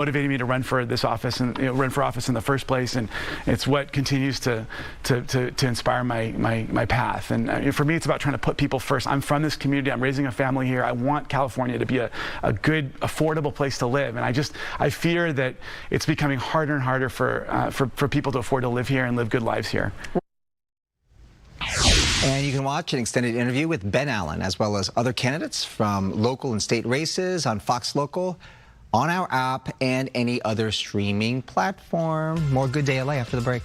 motivated me to run for this office and run for office in the first place, and it's what continues to inspire my path. And for me, it's about trying to put people first. I'm from this community. I'm raising a family here. I want California to be a good, affordable place to live. And I fear that it's becoming harder and harder for people to afford to live here and live good lives here. And you can watch an extended interview with Ben Allen, as well as other candidates from local and state races on Fox Local, on our app, and any other streaming platform. More Good Day LA after the break.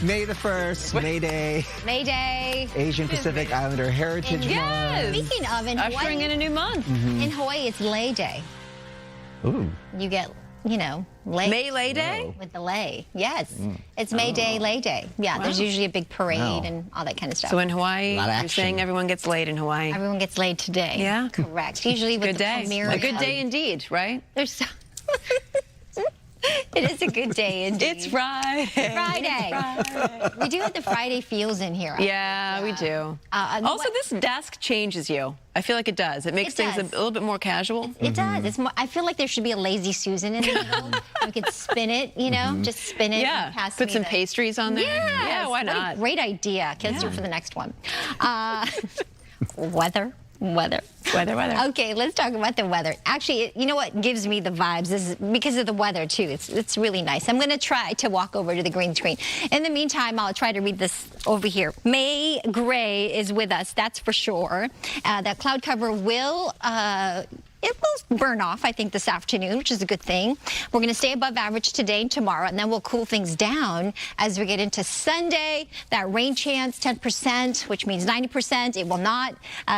May the 1st, May Day. May Day. Asian Pacific Islander Heritage Month. Speaking of, in Hawaii, ushering in a new month. in Hawaii, it's Lay Day. Ooh. You get, you know, lay. May Lay Day? With the lay. Yes. It's May Day, Lay Day. Yeah, there's usually a big parade Wow. and all that kind of stuff. So in Hawaii, A lot of you're saying action. everyone gets laid in Hawaii. Everyone gets laid today. Yeah? Correct. Usually with Good the day. premiere. A good day indeed, right? There's so It is a good day indeed. It's Friday. Friday. We do have the Friday feels in here. Yeah, we do. Also, this desk changes you. I feel like it does. It makes It things does. a little bit more casual. It does. It's more, I feel like there should be a lazy Susan in the middle. We could spin it, you know, just spin it. Yeah, And pass put me some the... pastries on there. Yes. Yeah, why What not? a great idea. Okay, let's do it for the next one. Weather. Weather. Weather. Okay, let's talk about the weather. Actually, you know what gives me the vibes is because of the weather, too. It's really nice. I'm going to try to walk over to the green screen. In the meantime, I'll try to read this over here. May Gray is with us, that's for sure. That cloud cover will... it will burn off, I think, this afternoon, which is a good thing. We're going to stay above average today and tomorrow, and then we'll cool things down as we get into Sunday. That rain chance, 10%, which means 90%. It will not.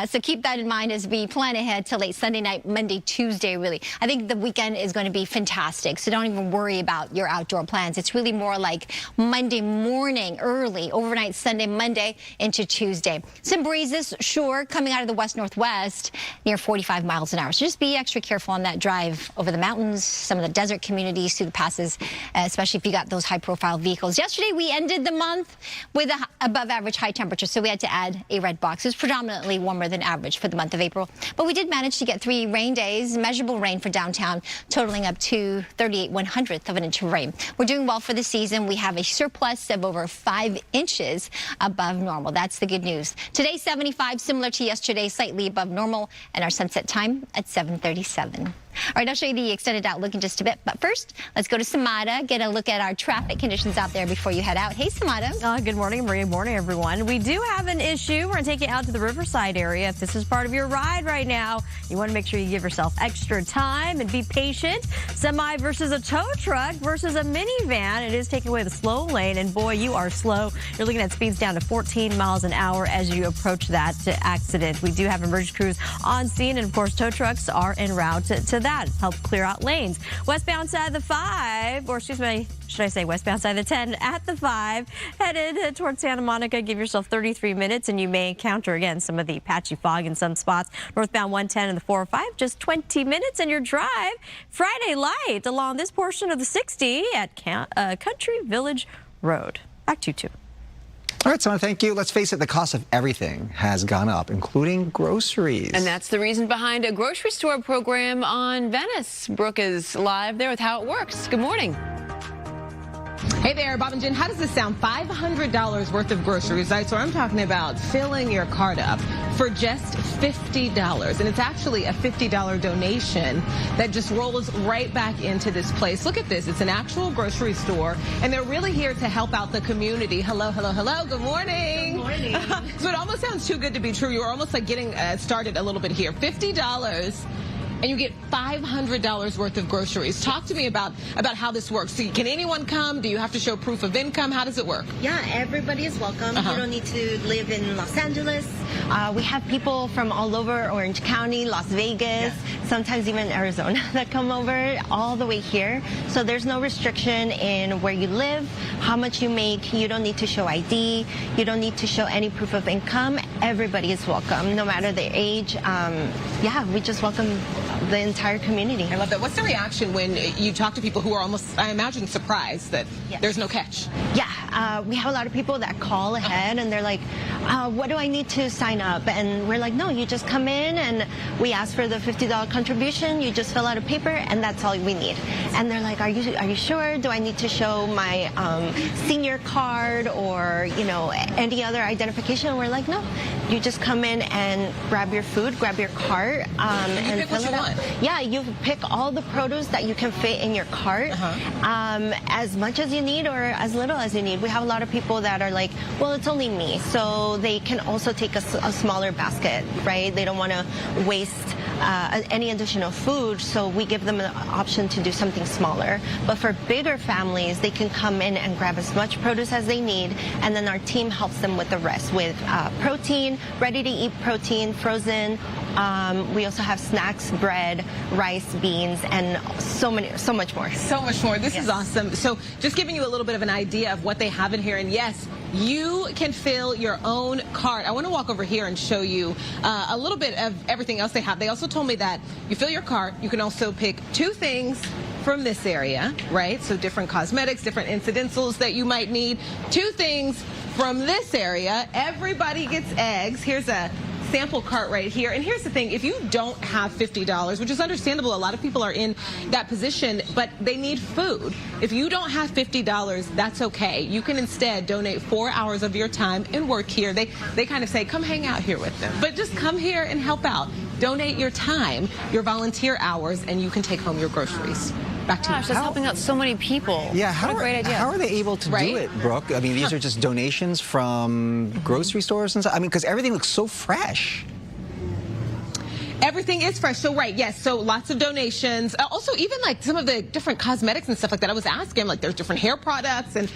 So keep that in mind as we plan ahead to late Sunday night, Monday, Tuesday, really. I think the weekend is going to be fantastic, so don't even worry about your outdoor plans. It's really more like Monday morning, early, overnight Sunday, Monday into Tuesday. Some breezes, sure, coming out of the west-northwest near 45 miles an hour. So just be extra careful on that drive over the mountains, some of the desert communities, through the passes, especially if you got those high-profile vehicles. Yesterday, we ended the month with a above-average high temperature, so we had to add a red box. It was predominantly warmer than average for the month of April, but we did manage to get 3 rain days, measurable rain for downtown, totaling up to 38/100th of an inch of rain. We're doing well for the season. We have a surplus of over 5 inches above normal. That's the good news. Today, 75, similar to yesterday, slightly above normal, and our sunset time at 7:37. All right, I'll show you the extended outlook in just a bit. But first, let's go to Samada, get a look at our traffic conditions out there before you head out. Hey, Samada. Good morning, Maria. Morning, everyone. We do have an issue. We're going to take you out to the Riverside area. If this is part of your ride right now, you want to make sure you give yourself extra time and be patient. Semi versus a tow truck versus a minivan. It is taking away the slow lane, and boy, you are slow. You're looking at speeds down to 14 miles an hour as you approach that accident. We do have emergency crews on scene, and of course, tow trucks are en route to that. Help clear out lanes. Westbound side of the 5, or excuse me, should I say westbound side of the 10 at the 5, headed towards Santa Monica. Give yourself 33 minutes, and you may encounter again some of the patchy fog in some spots. Northbound 110 and the 405, just 20 minutes, and your drive Friday light along this portion of the 60 at Country Village Road. Back to you, too. All right, so thank you. Let's face it, the cost of everything has gone up, including groceries. And that's the reason behind a grocery store program on Venice. Brooke is live there with how it works. Good morning. Hey there, Bob and Jen. How does this sound? $500 worth of groceries, right? So I'm talking about filling your cart up for just $50. And it's actually a $50 donation that just rolls right back into this place. Look at this. It's an actual grocery store, and they're really here to help out the community. Hello, hello, hello. Good morning. Good morning. So it almost sounds too good to be true. You're almost like getting started a little bit here. $50. And you get $500 worth of groceries. Talk to me about how this works. So can anyone come? Do you have to show proof of income? How does it work? Yeah, everybody is welcome. You don't need to live in Los Angeles. We have people from all over Orange County, Las Vegas, sometimes even Arizona that come over all the way here. So there's no restriction in where you live, how much you make. You don't need to show ID. You don't need to show any proof of income. Everybody is welcome, no matter their age. Yeah, we just welcome the entire community. I love that. What's the reaction when you talk to people who are almost, I imagine, surprised that there's no catch? Yeah, we have a lot of people that call ahead and they're like, what do I need to sign up? And we're like, no, you just come in and we ask for the $50 contribution. You just fill out a paper and that's all we need. And they're like, are you sure? Do I need to show my senior card or, you know, any other identification? And we're like, no, you just come in and grab your food, grab your cart, and fill it out. Yeah, you pick all the produce that you can fit in your cart, as much as you need or as little as you need. We have a lot of people that are like, well, it's only me, so they can also take a smaller basket, right? They don't want to waste any additional food, so we give them an option to do something smaller. But for bigger families, they can come in and grab as much produce as they need, and then our team helps them with the rest, with protein, ready-to-eat protein, frozen. We also have snacks, bread, rice, beans, and so much more. So much more. This is awesome. So just giving you a little bit of an idea of what they have in here. And yes, you can fill your own cart. I want to walk over here and show you a little bit of everything else they have. They also told me that you fill your cart. You can also pick 2 things from this area, right? So different cosmetics, different incidentals that you might need. 2 things from this area. Everybody gets eggs. Here's a sample cart right here. And here's the thing, if you don't have $50, which is understandable, a lot of people are in that position, but they need food. If you don't have $50, that's okay. You can instead donate 4 hours of your time and work here. They kind of say, come hang out here with them. But just come here and help out. Donate your time, your volunteer hours, and you can take home your groceries. Back to you. Gosh, that's helping out so many people. Yeah, what a great idea. How are they able to do it, Brooke? I mean, these are just donations from grocery stores and stuff. I mean, because everything looks so fresh. Everything is fresh. So, right, yes. So lots of donations. Also, even like some of the different cosmetics and stuff like that. I was asking, like, there's different hair products and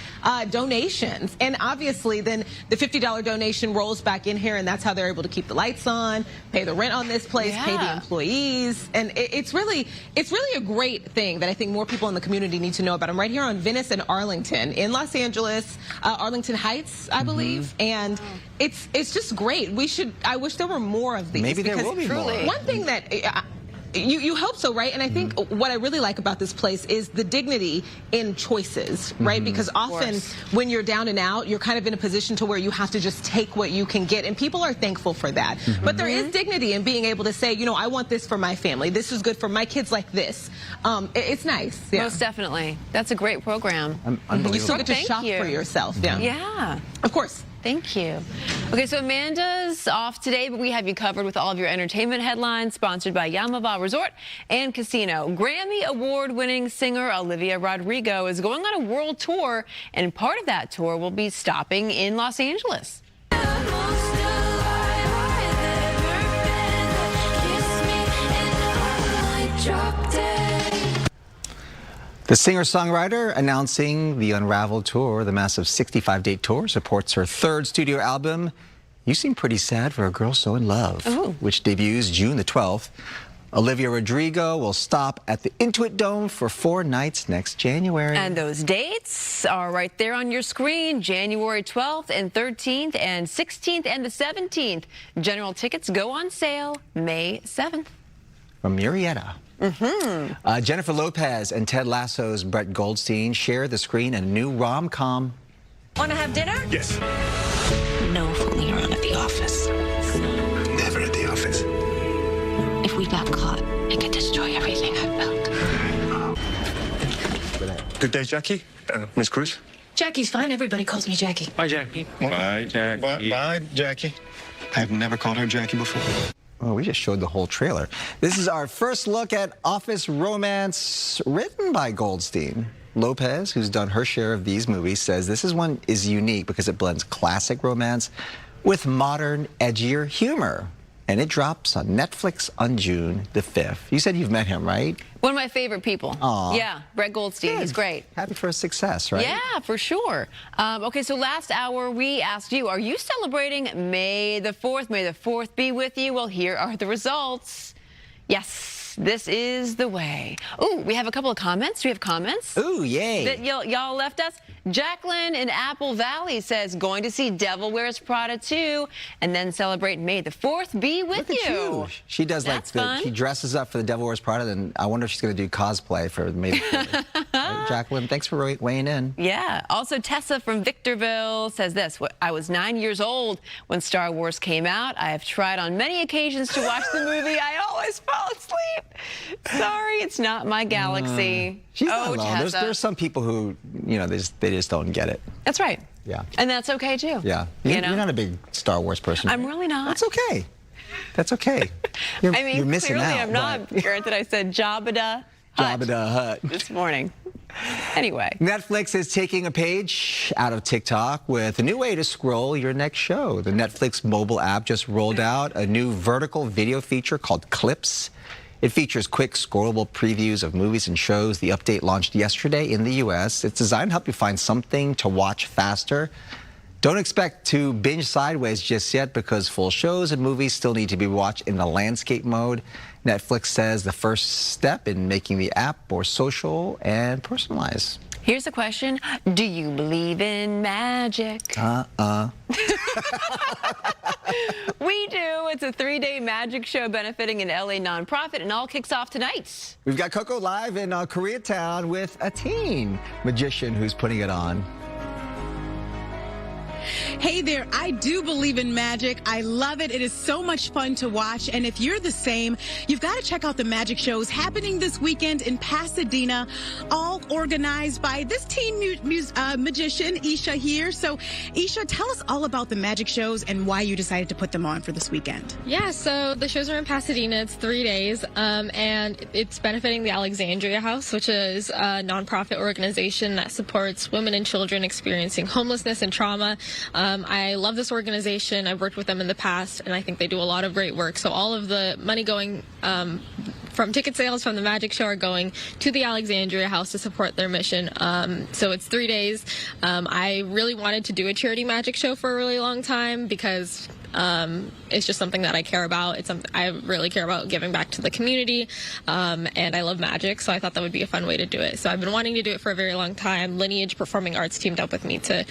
donations. And obviously, then the $50 donation rolls back in here, and that's how they're able to keep the lights on, pay the rent on this place, pay the employees. And it's really a great thing that I think more people in the community need to know about. I'm right here on Venice and Arlington in Los Angeles, Arlington Heights, I believe. And it's just great. I wish there were more of these. Maybe there will be more. One thing that you hope so, right? And I think what I really like about this place is the dignity in choices, right? Because often when you're down and out, you're kind of in a position to where you have to just take what you can get, and people are thankful for that. But there is dignity in being able to say, you know, I want this for my family. This is good for my kids like this. It's nice. Yeah. Most definitely. That's a great program. Unbelievable. You still get to shop for yourself. Yeah. Of course. Thank you. Okay, so Amanda's off today, but we have you covered with all of your entertainment headlines, sponsored by Yamava Resort and Casino. Grammy Award-winning singer Olivia Rodrigo is going on a world tour, and part of that tour will be stopping in Los Angeles. The singer-songwriter announcing the Unraveled tour, the massive 65-date tour, supports her third studio album, You Seem Pretty Sad for a Girl So in Love, which debuts June the 12th. Olivia Rodrigo will stop at the Intuit Dome for 4 nights next January. And those dates are right there on your screen, January 12th and 13th and 16th and the 17th. General tickets go on sale May 7th. From Murrieta. Jennifer Lopez and Ted Lasso's Brett Goldstein share the screen in a new rom-com. Want to have dinner? Yes. No fooling around at the office. Never at the office. If we got caught, it could destroy everything I built. Good day, Jackie. Miss Cruz. Jackie's fine. Everybody calls me Jackie. Bye, Jackie. Bye, Jackie. Bye, Jackie. I've never called her Jackie before. Oh, we just showed the whole trailer. This is our first look at office romance written by Goldstein. Lopez, who's done her share of these movies, says this one is unique because it blends classic romance with modern, edgier humor. And it drops on Netflix on June the 5th. You said you've met him, right? One of my favorite people. Aw. Yeah, Brett Goldstein. Good. He's great. Happy for his success, right? Yeah, for sure. Okay, so last hour we asked you, are you celebrating May the 4th? May the 4th be with you. Well, here are the results. Yes, this is the way. Oh, we have a couple of comments. Do we have comments? Ooh, yay. That y'all left us. Jacqueline in Apple Valley says, going to see Devil Wears Prada 2 and then celebrate May the 4th be with Look at you. She does That's like fun. she dresses up for the Devil Wears Prada, and I wonder if she's going to do cosplay for May the 4th. Right, Jacqueline, thanks for weighing in. Yeah. Also, Tessa from Victorville says this. I was 9 years old when Star Wars came out. I have tried on many occasions to watch the movie. I always fall asleep. Sorry, it's not my galaxy. She's not alone. Tessa. There's some people who, you know, they just don't get it. That's right. Yeah. And that's okay, too. Yeah. You know? You're not a big Star Wars person. I'm really not. That's okay. That's okay. You're missing clearly out. I'm not. Granted, I said Jabba the Hutt this morning. Anyway. Netflix is taking a page out of TikTok with a new way to scroll your next show. The Netflix mobile app just rolled out a new vertical video feature called Clips. It features quick, scrollable previews of movies and shows. The update launched yesterday in the U.S. It's designed to help you find something to watch faster. Don't expect to binge sideways just yet because full shows and movies still need to be watched in the landscape mode. Netflix says the first step in making the app more social and personalized. Here's a question. Do you believe in magic? We do. It's a 3-day magic show benefiting an LA nonprofit, and all kicks off tonight. We've got Coco live in Koreatown with a teen magician who's putting it on. Hey there, I do believe in magic. I love it. It is so much fun to watch. And if you're the same, you've got to check out the magic shows happening this weekend in Pasadena, all organized by this teen magician, Isha here. So, Isha, tell us all about the magic shows and why you decided to put them on for this weekend. Yeah, so the shows are in Pasadena. It's 3 days, and it's benefiting the Alexandria House, which is a nonprofit organization that supports women and children experiencing homelessness and trauma. I love this organization. I've worked with them in the past, and I think they do a lot of great work. So all of the money going from ticket sales from the magic show are going to the Alexandria House to support their mission. So it's 3 days. I really wanted to do a charity magic show for a really long time because it's just something that I care about. It's something I really care about, giving back to the community, and I love magic, so I thought that would be a fun way to do it. So I've been wanting to do it for a very long time. Lineage Performing Arts teamed up with me to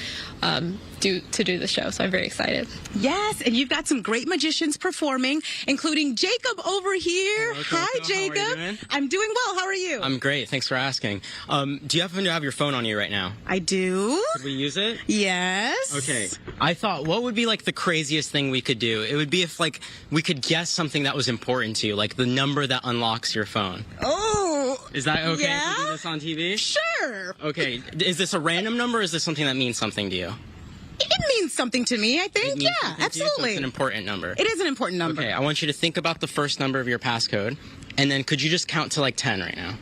do the show, so I'm very excited. Yes, and you've got some great magicians performing, including Jacob over here. Hello, Hi, Coco. How are you Jacob. doing? I'm doing well. How are you? I'm great. Thanks for asking. Do you happen to have your phone on you right now? I do. Could we use it? Yes. Okay. I thought, what would be like the craziest thing we could do? It would be if like we could guess something that was important to you, like the number that unlocks your phone. Oh. Is that okay Yeah? if we do this on TV? Sure. Okay. Is this a random number or is this something that means something to you? It means something to me, I It think. means Yeah, something to you, so absolutely. it's an important number. It is an important number. Okay, I want you to think about the first number of your passcode, and then could you just count to like 10 right now?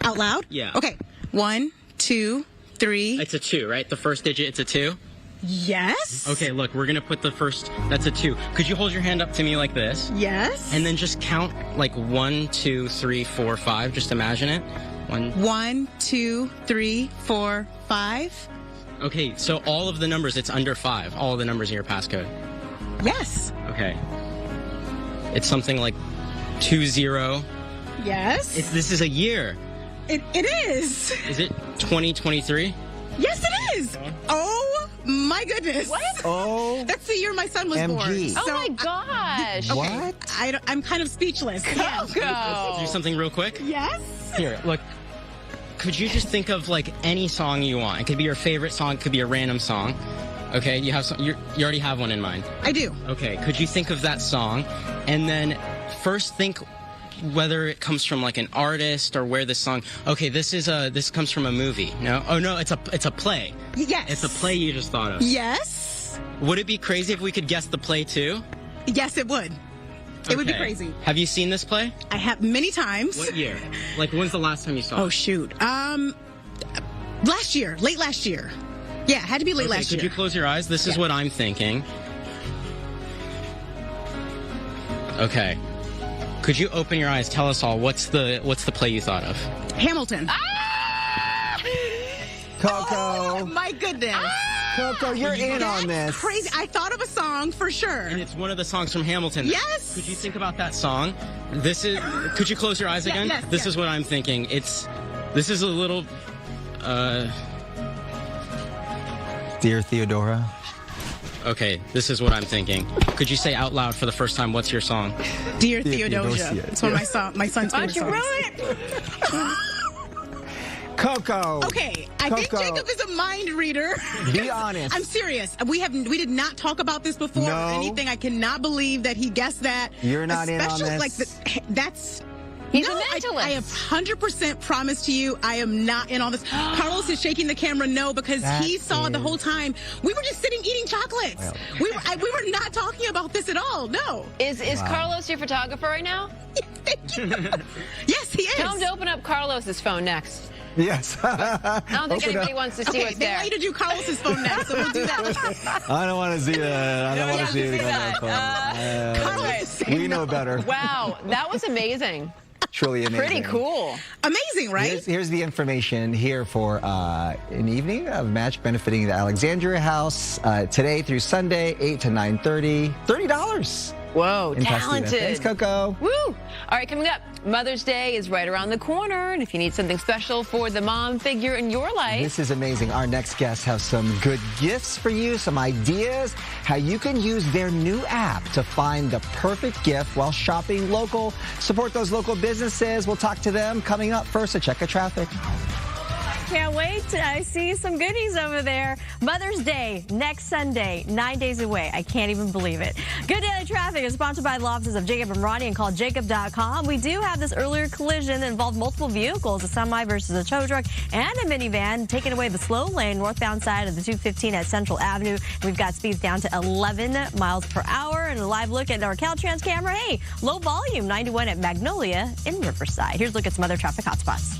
Out loud? Yeah. Okay. 1, 2, 3. It's a 2, right? The first digit, it's a 2? Yes. Okay, look, we're gonna put the first, that's a 2. Could you hold your hand up to me like this? Yes. And then just count like 1, 2, 3, 4, 5. Just imagine it. 1, 2, 3, 4, 5. Okay, so all of the numbers, it's under 5. All of the numbers in your passcode. Yes. Okay. It's something like 20. Yes. This is a year. It is. Is it 2023? Yes, it is. Oh my goodness. What? Oh, That's the year my son was MG. born. Oh my gosh. what? I'm kind of speechless. Yes. Do something real quick? Yes. Here, look. Could you just think of like any song you want? It could be your favorite song. It could be a random song. Okay, you have some. You already have one in mind. I do. Okay, could you think of that song, and then first think whether it comes from like an artist or where this song. Okay, this comes from a movie. No, oh no, it's a play. Yes. It's a play you just thought of. Yes. Would it be crazy if we could guess the play too? Yes, it would. It would be Okay. crazy. Have you seen this play? I have many times. What year? Like when's the last time you saw it? Oh shoot. Last year, late last year. Yeah, it had to be late last Could year. you close your eyes? This is what I'm thinking. Okay. Could you open your eyes? Tell us all what's the play you thought of? Hamilton. Coco. Oh my goodness. Coco, you're in on this. Crazy. I thought of a song for sure. And it's one of the songs from Hamilton. Yes. Could you think about that song? Could you close your eyes again? yes, This yes. is what I'm thinking. This is a little, Dear Theodora. okay, this is what I'm thinking. Could you say out loud for the first time, what's your song? Dear Dear Theodosia. Theodosia. It's one of my son's favorite songs. Coco. Okay, I think Coco. Jacob is a mind reader. Be honest. I'm serious. We did not talk about this before No. or anything. I cannot believe that he guessed that. You're not in on Especially, this? that's. He's no, a mentalist. I have 100% promised to you I am not in all this. Carlos is shaking the camera no because he That saw the is- whole time. We were just sitting eating chocolates. Well. We were not talking about this at all. No. Is Carlos your photographer right now? Yes, he is. Tell him to open up Carlos's phone next. Yes. I don't think Open anybody up. wants to see Okay, what's they there. want you to do Carlos's phone next, so we'll do that. I don't want to see that. I don't want Yeah, to see see anything on that that. phone. Carlos, We know better. Wow, that was amazing. Truly amazing. Pretty cool. amazing, right? Here's the information here for an evening of match benefiting the Alexandria House today through Sunday, 8 to 9:30. $30. Whoa, in Pasadena. talented. Thanks, Coco. Woo! All right, coming up, Mother's Day is right around the corner, and if you need something special for the mom figure in your life, This is amazing. Our next guests have some good gifts for you, some ideas, how you can use their new app to find the perfect gift while shopping local. Support those local businesses. We'll talk to them coming up. First, a check of traffic. can't wait. I see some goodies over there. Mother's Day next Sunday, 9 days away. I can't even believe it. Good Daily Traffic is sponsored by the law offices of Jacob and Ronnie and call jacob.com. We do have this earlier collision that involved multiple vehicles, a semi versus a tow truck and a minivan, taking away the slow lane northbound side of the 215 at Central Avenue. We've got speeds down to 11 miles per hour. And a live look at our Caltrans camera. Hey, low volume, 91 at Magnolia in Riverside. Here's a look at some other traffic hotspots.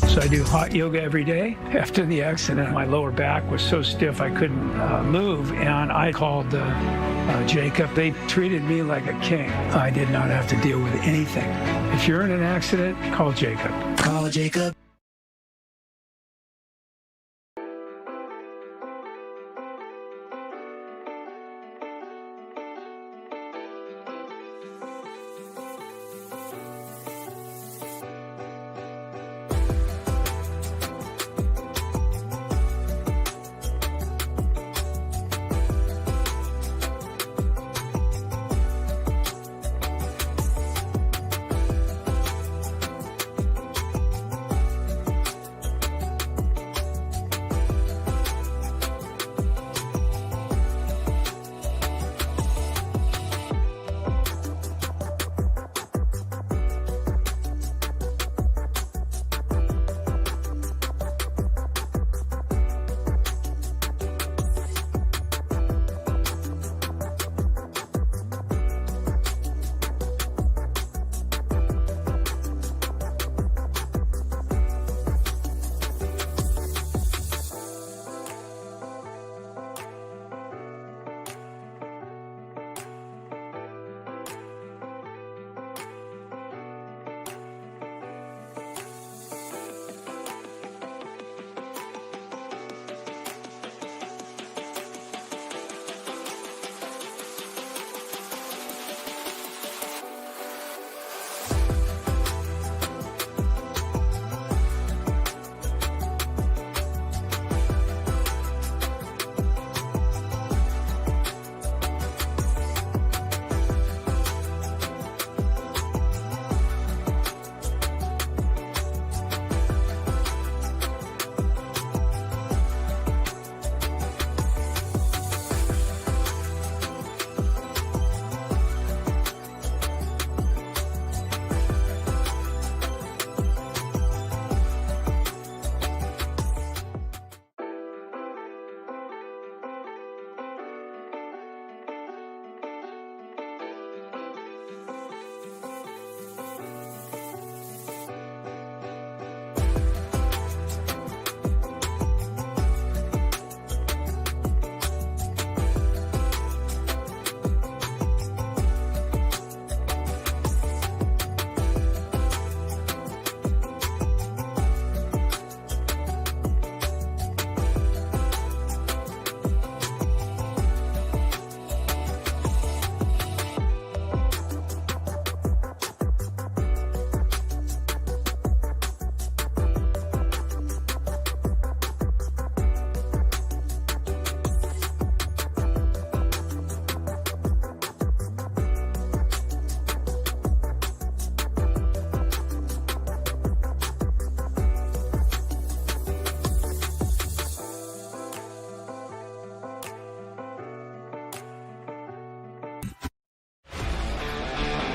So I do hot yoga every day. After the accident, my lower back was so stiff I couldn't move, and I called Jacob. They treated me like a king. I did not have to deal with anything. If you're in an accident, call Jacob. Call Jacob.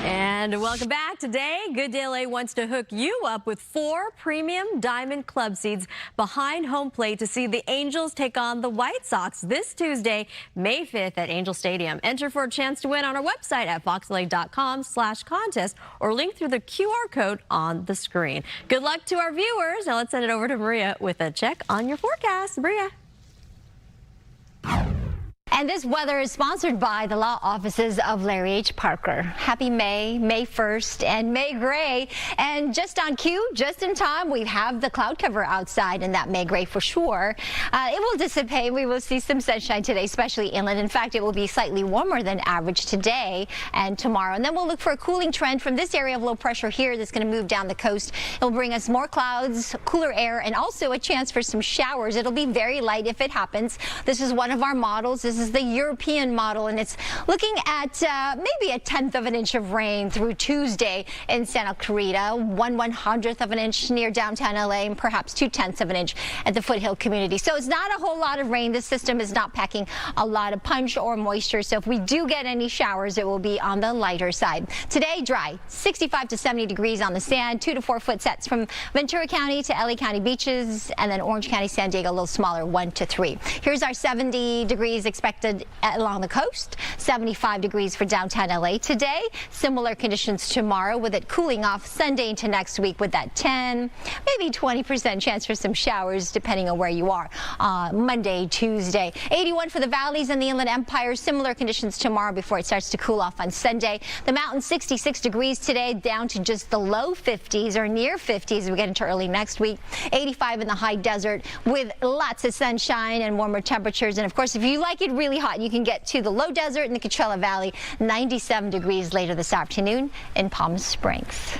And welcome back. Today, Good Day LA wants to hook you up with 4 premium diamond club seats behind home plate to see the Angels take on the White Sox this Tuesday, May 5th at Angel Stadium. Enter for a chance to win on our website at foxla.com/contest or link through the QR code on the screen. Good luck to our viewers. Now let's send it over to Maria with a check on your forecast. Maria. And this weather is sponsored by the law offices of Larry H. Parker. Happy May, May 1st, and May Gray. And just on cue, just in time, we have the cloud cover outside in that May Gray for sure. It will dissipate. We will see some sunshine today, especially inland. In fact, it will be slightly warmer than average today and tomorrow. And then we'll look for a cooling trend from this area of low pressure here that's going to move down the coast. It will bring us more clouds, cooler air, and also a chance for some showers. It'll be very light if it happens. This is one of our models. This is is the European model, and it's looking at maybe a 1/10 of an inch of rain through Tuesday in Santa Clarita, 1/100th of an inch near downtown LA, and perhaps 2/10 of an inch at the Foothill community. So it's not a whole lot of rain. This system is not packing a lot of punch or moisture. So if we do get any showers, it will be on the lighter side. Today, dry, 65 to 70 degrees on the sand, 2 to 4 foot sets from Ventura County to LA County beaches, and then Orange County, San Diego, a little smaller, 1 to 3. Here's our 70 degrees expected along the coast, 75 degrees for downtown LA today. Similar conditions tomorrow, with it cooling off Sunday into next week with that 10, maybe 20% chance for some showers depending on where you are. Monday, Tuesday, 81 for the valleys and the Inland Empire. Similar conditions tomorrow before it starts to cool off on Sunday. The mountains, 66 degrees today, down to just the low 50s or near 50s as we get into early next week. 85 in the high desert with lots of sunshine and warmer temperatures. And of course, if you like it really hot, you can get to the low desert in the Coachella Valley, 97 degrees later this afternoon in Palm Springs.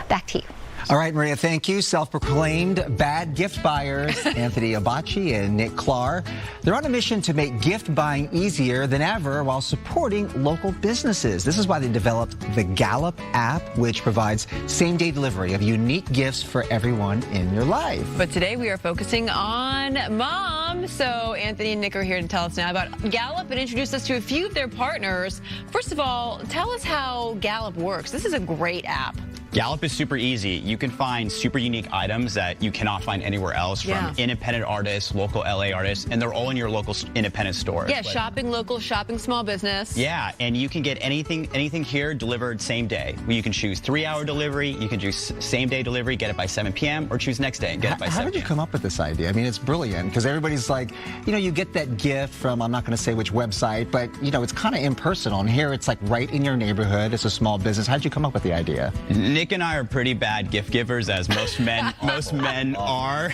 Back to you. All right, Maria, thank you. Self-proclaimed bad gift buyers, Anthony Abachi and Nick Clark. They're on a mission to make gift buying easier than ever while supporting local businesses. This is why they developed the Gallup app, which provides same-day delivery of unique gifts for everyone in your life. But today we are focusing on mom. So Anthony and Nick are here to tell us now about Gallup and introduce us to a few of their partners. First of all, tell us how Gallup works. This is a great app. Gallup is super easy. You can find super unique items that you cannot find anywhere else from independent artists, local LA artists, and they're all in your local independent stores. Yeah, shopping local, shopping small business. Yeah, and you can get anything here delivered same day. You can choose 3-hour delivery, you can choose same day delivery, get it by 7 p.m., or choose next day and get it by 7 How did you come up with this idea? I mean, it's brilliant because everybody's like, you know, you get that gift from, I'm not going to say which website, but, you know, it's kind of impersonal. And here it's like right in your neighborhood. It's a small business. How did you come up with the idea? Nick and I are pretty bad gift givers, as most men are,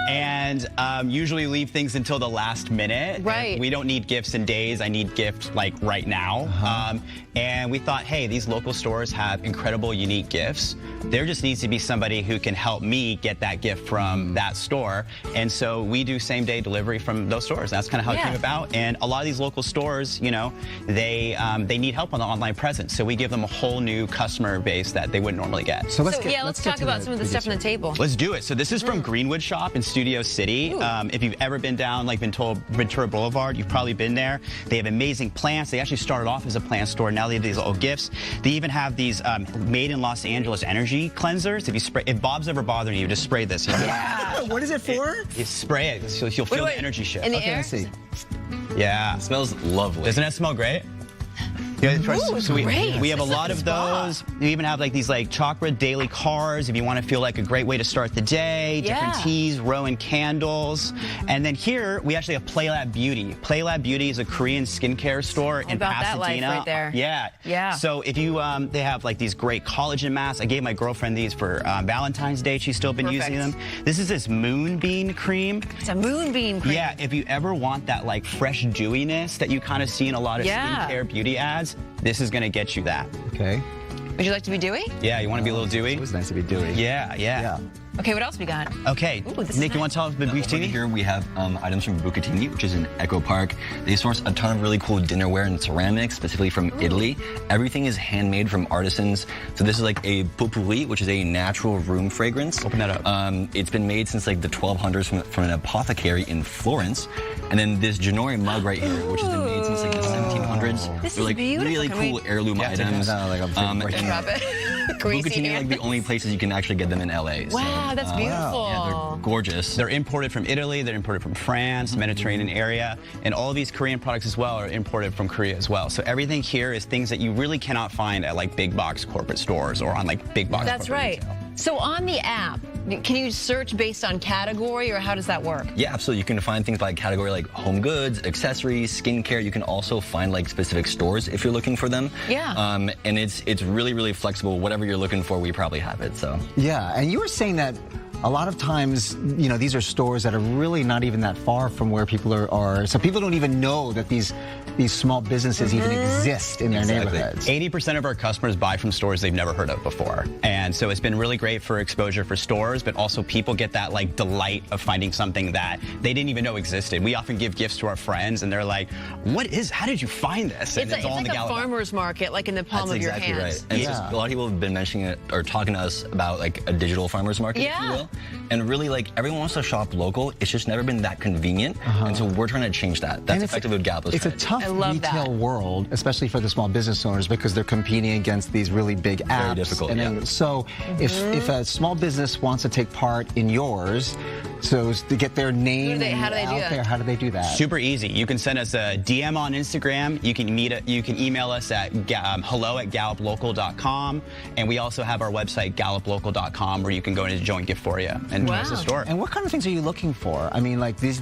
and usually leave things until the last minute. Right. We don't need gifts in days. I need gifts like right now. And we thought, hey, these local stores have incredible, unique gifts. There just needs to be somebody who can help me get that gift from that store. And so we do same-day delivery from those stores. That's kind of how it came about. And a lot of these local stores, you know, they need help on the online presence. So we give them a whole new customer base that they wouldn't normally get. So let's talk about some of the stuff on the table. Let's do it. So this is from Greenwood Shop in Studio City. If you've ever been down like Ventura Boulevard, you've probably been there. They have amazing plants. They actually started off as a plant store. Now they have these little gifts. They even have these made in Los Angeles energy cleansers. If Bob's ever bothering you, just spray this. Yeah. What is it for? You spray it so you'll feel the energy shift. In the air? I see. Yeah. It smells lovely. Doesn't that smell great? Yeah, so we have a lot of those. We even have like these like chocolate daily cars if you want to feel like a great way to start the day. Different teas, Rowan candles. And then here we actually have Playlab Beauty. Playlab Beauty is a Korean skincare store in about Pasadena. That life right there. Yeah. So if you, they have like these great collagen masks. I gave my girlfriend these for Valentine's Day. She's still been using them. This is this moonbeam cream. It's a moonbeam cream. Yeah, if you ever want that like fresh dewiness that you kind of see in a lot of skincare beauty ads, this is going to get you that. Okay. Would you like to be dewy? Yeah, you want to be a little dewy? It was nice to be dewy. Yeah. Okay, what else we got? Okay, Nick, you want to tell us about Bucatini? Here we have items from Bucatini, which is in Echo Park. They source a ton of really cool dinnerware and ceramics, specifically from Italy. Everything is handmade from artisans. So this is like a potpourri, which is a natural room fragrance. Open that up. It's been made since like the 1200s from an apothecary in Florence. And then this Ginori mug right here, which has been made since like the 1700s. This They're like really cool heirloom items. Bucatini are like the only places you can actually get them in LA. Wow, that's beautiful. Yeah, they're gorgeous. They're imported from Italy, they're imported from France, Mediterranean area, and all of these Korean products as well are imported from Korea as well. So everything here is things that you really cannot find at like big box corporate stores or on like big box That's right. Retail. So on the app, can you search based on category or how does that work? Yeah, absolutely. You can find things by category like home goods, accessories, skincare. You can also find like specific stores if you're looking for them. Yeah. And it's really, really flexible. Whatever you're looking for, we probably have it. So. Yeah, and you were saying that a lot of times, you know, these are stores that are really not even that far from where people are. So people don't even know that these these small businesses even exist in their neighborhoods. 80% of our customers buy from stores they've never heard of before. And so it's been really great for exposure for stores, but also people get that like delight of finding something that they didn't even know existed. We often give gifts to our friends and they're like, how did you find this? And it's all in like the a Gallup farmer's market, like in the palm That's of your exactly hands. right. And so a lot of people have been mentioning it or talking to us about like a digital farmer's market, if you will. And really, like, everyone wants to shop local. It's just never been that convenient. And so we're trying to change that. That's effectively what Gallup is It's a trying to do. tough retail world, especially for the small business owners, because they're competing against these really big apps. Very difficult, And then, so if a small business wants to take part in yours, so to get their name how do they do out that? there, how do they do that? Super easy. You can send us a DM on Instagram. You can email us at hello@galluplocal.com, and we also have our website galluplocal.com where you can go into joint gift for you and join us the store. And what kind of things are you looking for? I mean, like these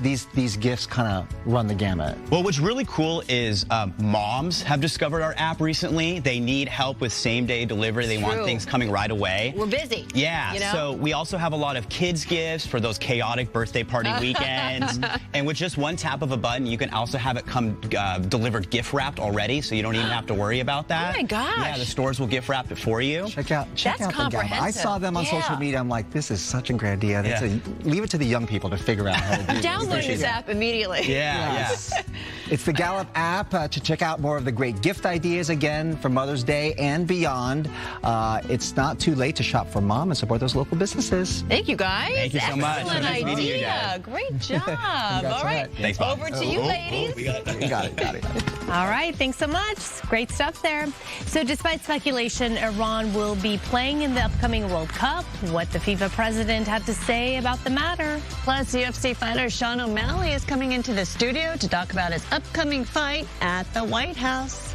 gifts kind of run the gamut. Well, what's really cool is moms have discovered our app recently. They need help with same-day delivery. They want things coming right away. We're busy. Yeah, you know? so we also have a lot of kids gifts for those chaotic birthday party weekends. And with just one tap of a button, you can also have it come delivered gift wrapped already, so you don't even have to worry about that. Oh my gosh. Yeah, the stores will gift wrap it for you. Check out That's the Gallup. comprehensive. I saw them on social media. I'm like, this is such a great idea. Leave it to the young people to figure out how to do this. Download this app immediately. Yes. It's the Gallup app to check out more of the great gift ideas again for Mother's Day and beyond. It's not too late to shop for mom and support those local businesses. Thank you, guys. Thank you so much. Excellent Nice meeting you idea. guys. Great job. All right. Thanks, Bob. Over to you, ladies. We got it. All right, thanks so much. Great stuff there. So despite speculation, Iran will be playing in the upcoming World Cup. What the FIFA president had to say about the matter. Plus, UFC fighter Sean O'Malley is coming into the studio to talk about his upcoming fight at the White House.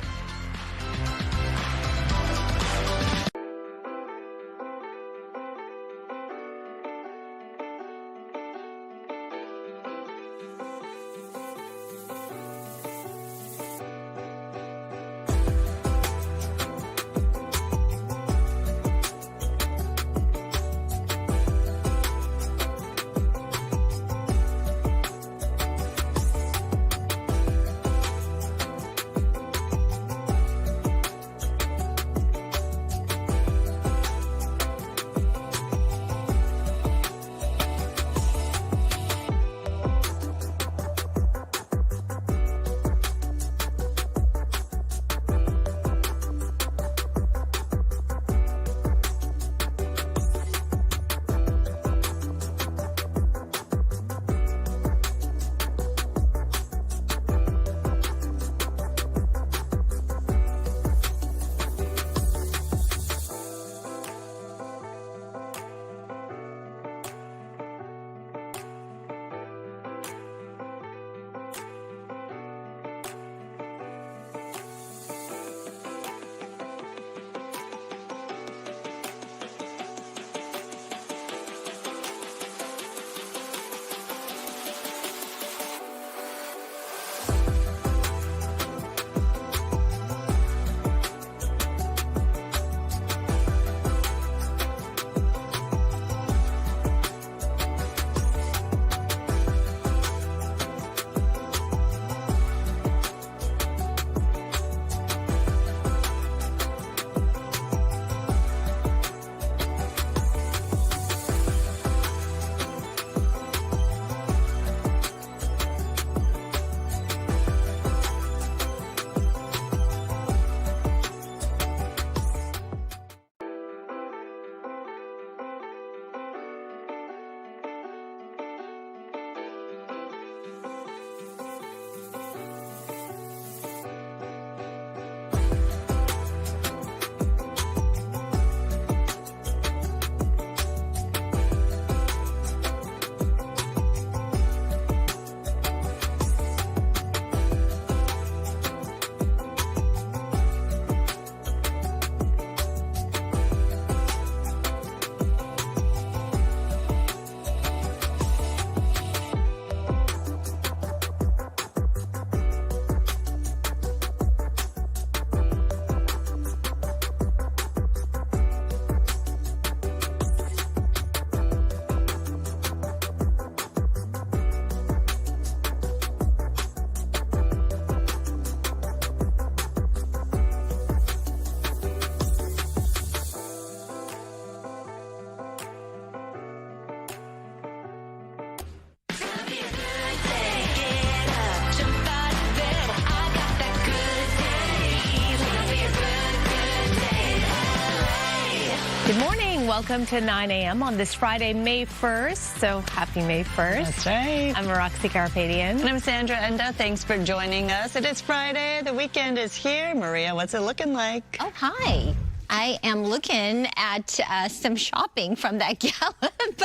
Good morning. Welcome to 9 a.m. on this Friday, May 1st. So happy May 1st. That's right. I'm Roxy Carpadian. And I'm Sandra Enda. Thanks for joining us. It is Friday. The weekend is here. Maria, what's it looking like? Oh, hi. I am looking at some shopping from that Gallup,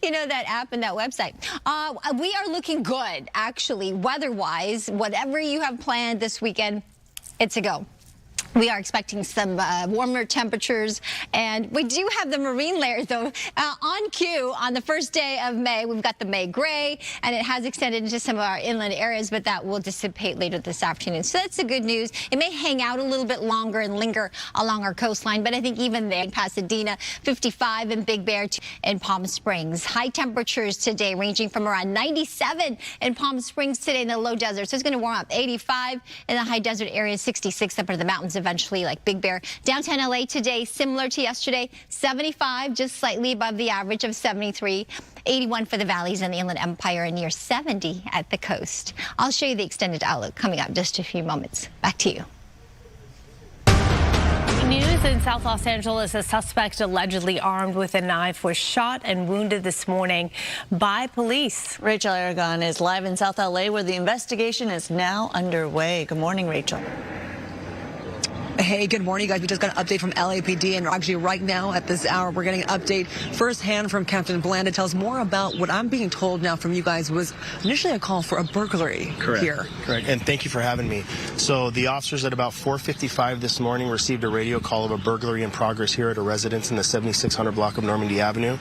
you know, that app and that website. We are looking good, actually, weather-wise. Whatever you have planned this weekend, it's a go. We are expecting some warmer temperatures, and we do have the marine layers, though, on cue on the first day of May. We've got the May gray, and it has extended into some of our inland areas, but that will dissipate later this afternoon. So that's the good news. It may hang out a little bit longer and linger along our coastline, but I think even there in Pasadena, 55 in Big Bear and Palm Springs. High temperatures today ranging from around 97 in Palm Springs today in the low desert. So it's going to warm up 85 in the high desert areas, 66 up into the mountains eventually, like Big Bear. Downtown LA today, similar to yesterday, 75, just slightly above the average of 73. 81 for the valleys and the Inland Empire, and near 70 at the coast. I'll show you the extended outlook coming up in just a few moments. Back to you. News in South Los Angeles, a suspect allegedly armed with a knife was shot and wounded this morning by police. Rachel Aragon is live in South LA, where the investigation is now underway. Good morning, Rachel. Hey, good morning, guys. We just got an update from LAPD, and actually right now at this hour, we're getting an update firsthand from Captain Bland. It tells more about what I'm being told now from you guys was initially a call for a burglary here. Correct. And thank you for having me. So the officers at about 4:55 this morning received a radio call of a burglary in progress here at a residence in the 7600 block of Normandy Avenue.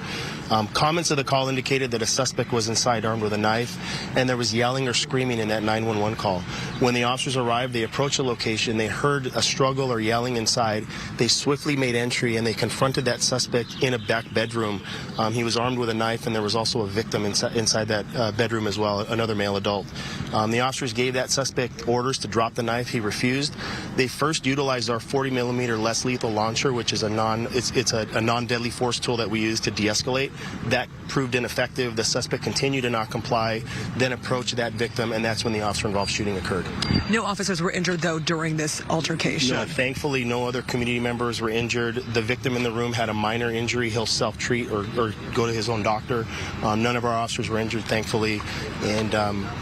Comments of the call indicated that a suspect was inside armed with a knife, and there was yelling or screaming in that 911 call. When the officers arrived, they approached the location. They heard a struggle or yelling inside. They swiftly made entry, and they confronted that suspect in a back bedroom. He was armed with a knife, and there was also a victim inside that bedroom as well, another male adult. The officers gave that suspect orders to drop the knife. He refused. They first utilized our 40mm less lethal launcher, which is a non-deadly force tool that we use to de-escalate. That proved ineffective. The suspect continued to not comply, then approached that victim, and that's when the officer-involved shooting occurred. No officers were injured, though, during this altercation. No, thankfully, no other community members were injured. The victim in the room had a minor injury. He'll self-treat or go to his own doctor. None of our officers were injured, thankfully. And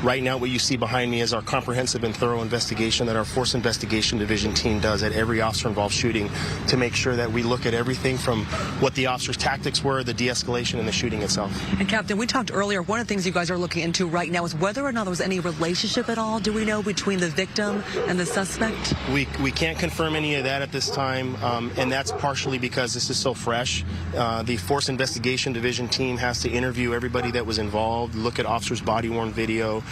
right now, what you see behind me is our comprehensive and thorough investigation that our Force Investigation Division team does at every officer-involved shooting to make sure that we look at everything from what the officers' tactics were, the de-escalation, and the shooting itself. And Captain, we talked earlier, one of the things you guys are looking into right now is whether or not there was any relationship at all, do we know, between the victim and the suspect? We can't confirm any of that at this time, and that's partially because this is so fresh. The Force Investigation Division team has to interview everybody that was involved, look at officers' body-worn video,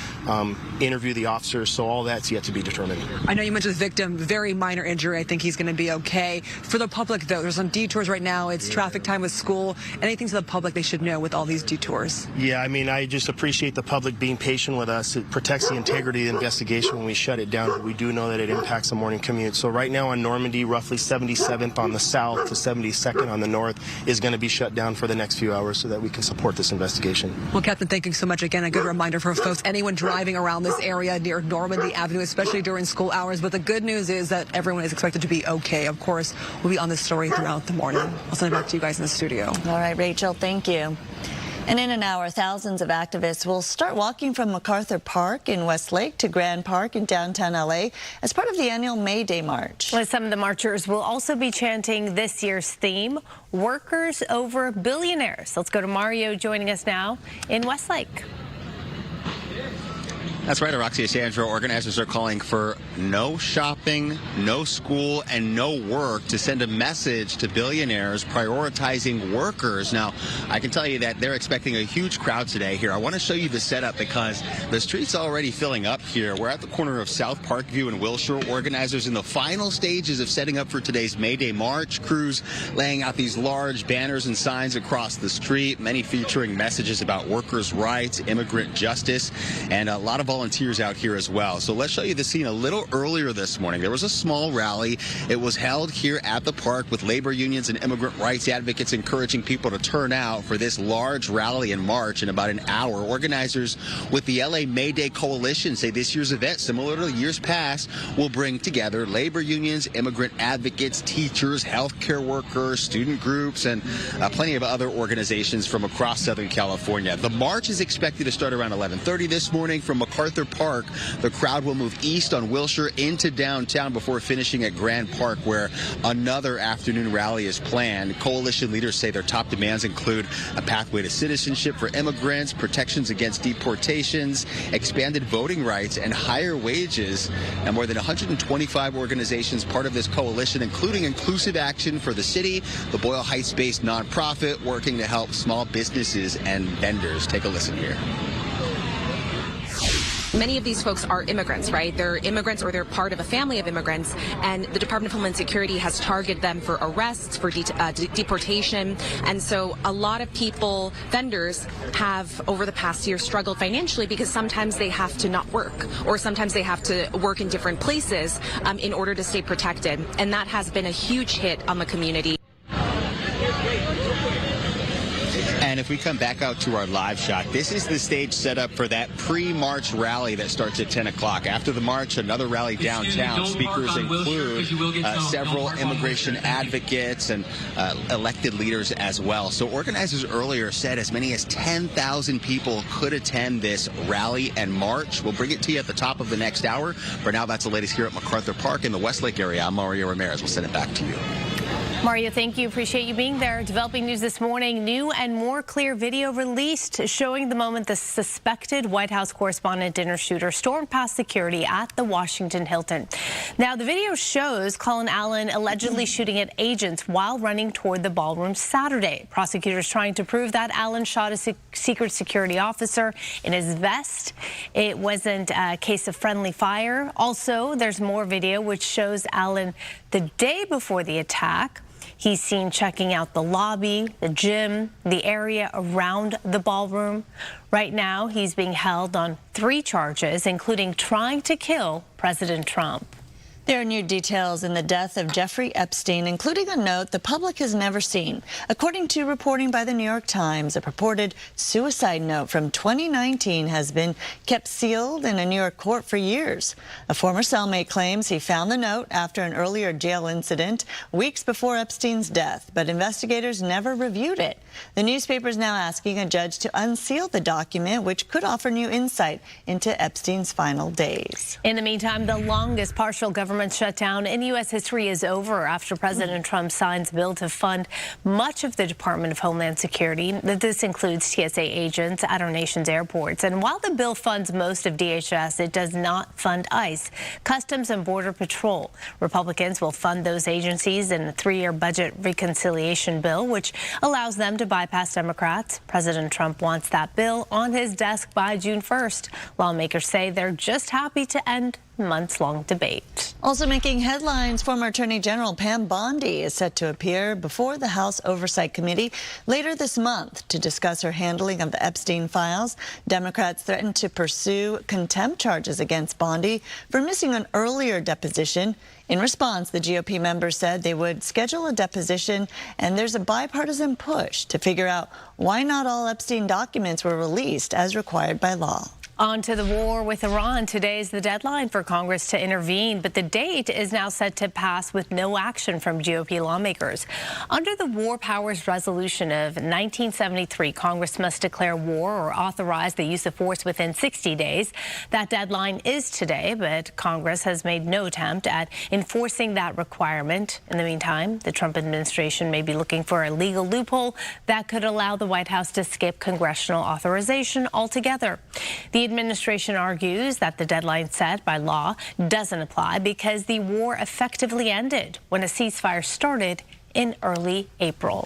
interview the officers, so all that's yet to be determined. I know you mentioned the victim, very minor injury. I think he's going to be okay. For the public, though, there's some detours right now. It's traffic time with school. Anything to the public they should know with all these detours? Yeah, I mean, I just appreciate the public being patient with us. It protects the integrity of the investigation when we shut it down, but we do know that it impacts the morning commute. So right now on Normandy, roughly 77th on the south to 72nd on the north is going to be shut down for the next few hours so that we can support this investigation. Well, Captain, thank you so much. Again, a good reminder for folks, anyone driving around this area near Normandy Avenue, especially during school hours. But the good news is that everyone is expected to be okay. Of course, we'll be on this story throughout the morning. I'll send it back to you guys in the studio. All right, Rachel, thank you. And in an hour, thousands of activists will start walking from MacArthur Park in Westlake to Grand Park in downtown LA as part of the annual May Day March. Well, some of the marchers will also be chanting this year's theme, Workers Over Billionaires. Let's go to Mario joining us now in Westlake. That's right, Roxy and Sandra. Organizers are calling for no shopping, no school, and no work to send a message to billionaires prioritizing workers. Now, I can tell you that they're expecting a huge crowd today here. I want to show you the setup because the street's already filling up here. We're at the corner of South Parkview and Wilshire. Organizers in the final stages of setting up for today's May Day March. Crews laying out these large banners and signs across the street, many featuring messages about workers' rights, immigrant justice, and a lot of volunteers volunteers out here as well. So let's show you the scene a little earlier this morning. There was a small rally. It was held here at the park with labor unions and immigrant rights advocates encouraging people to turn out for this large rally and march in about an hour. Organizers with the LA May Day Coalition say this year's event, similar to years past, will bring together labor unions, immigrant advocates, teachers, healthcare workers, student groups, and plenty of other organizations from across Southern California. The march is expected to start around 11:30 this morning from MacArthur Park. The crowd will move east on Wilshire into downtown before finishing at Grand Park, where another afternoon rally is planned. Coalition leaders say their top demands include a pathway to citizenship for immigrants, protections against deportations, expanded voting rights, and higher wages. And more than 125 organizations part of this coalition, including Inclusive Action for the City, the Boyle Heights-based nonprofit working to help small businesses and vendors. Take a listen here. Many of these folks are immigrants, right? They're immigrants or they're part of a family of immigrants, and the Department of Homeland Security has targeted them for arrests, for deportation. And so a lot of people, vendors, have over the past year struggled financially because sometimes they have to not work, or sometimes they have to work in different places in order to stay protected. And that has been a huge hit on the community. And if we come back out to our live shot, this is the stage set up for that pre-march rally that starts at 10 o'clock. After the march, another rally downtown. Speakers include several immigration advocates and elected leaders as well. So organizers earlier said as many as 10,000 people could attend this rally and march. We'll bring it to you at the top of the next hour. For now, that's the latest here at MacArthur Park in the Westlake area. I'm Mario Ramirez. We'll send it back to you. Mario, thank you. Appreciate you being there. Developing news this morning. New and more clear video released showing the moment the suspected White House correspondent dinner shooter stormed past security at the Washington Hilton. Now, the video shows Colin Allen allegedly shooting at agents while running toward the ballroom Saturday. Prosecutors trying to prove that Allen shot a secret security officer in his vest. It wasn't a case of friendly fire. Also, there's more video which shows Allen the day before the attack. He's seen checking out the lobby, the gym, the area around the ballroom. Right now, he's being held on 3 charges, including trying to kill President Trump. There are new details in the death of Jeffrey Epstein, including a note the public has never seen. According to reporting by the New York Times, a purported suicide note from 2019 has been kept sealed in a New York court for years. A former cellmate claims he found the note after an earlier jail incident weeks before Epstein's death, but investigators never reviewed it. The newspaper is now asking a judge to unseal the document, which could offer new insight into Epstein's final days. In the meantime, the longest partial government shutdown in U.S. history is over after President Trump signs a bill to fund much of the Department of Homeland Security. This includes TSA agents at our nation's airports. And while the bill funds most of DHS, it does not fund ICE, Customs and Border Patrol. Republicans will fund those agencies in a 3-year budget reconciliation bill, which allows them to bypass Democrats. President Trump wants that bill on his desk by June 1st. Lawmakers say they're just happy to end months-long debate. Also making headlines, former Attorney General Pam Bondi is set to appear before the House Oversight Committee later this month to discuss her handling of the Epstein files. Democrats threatened to pursue contempt charges against Bondi for missing an earlier deposition. In response, the GOP members said they would schedule a deposition, and there's a bipartisan push to figure out why not all Epstein documents were released as required by law. On to the war with Iran. Today is the deadline for Congress to intervene, but the date is now set to pass with no action from GOP lawmakers. Under the War Powers Resolution of 1973, Congress must declare war or authorize the use of force within 60 days. That deadline is today, but Congress has made no attempt at enforcing that requirement. In the meantime, the Trump administration may be looking for a legal loophole that could allow the White House to skip congressional authorization altogether. The administration argues that the deadline set by law doesn't apply because the war effectively ended when a ceasefire started in early April.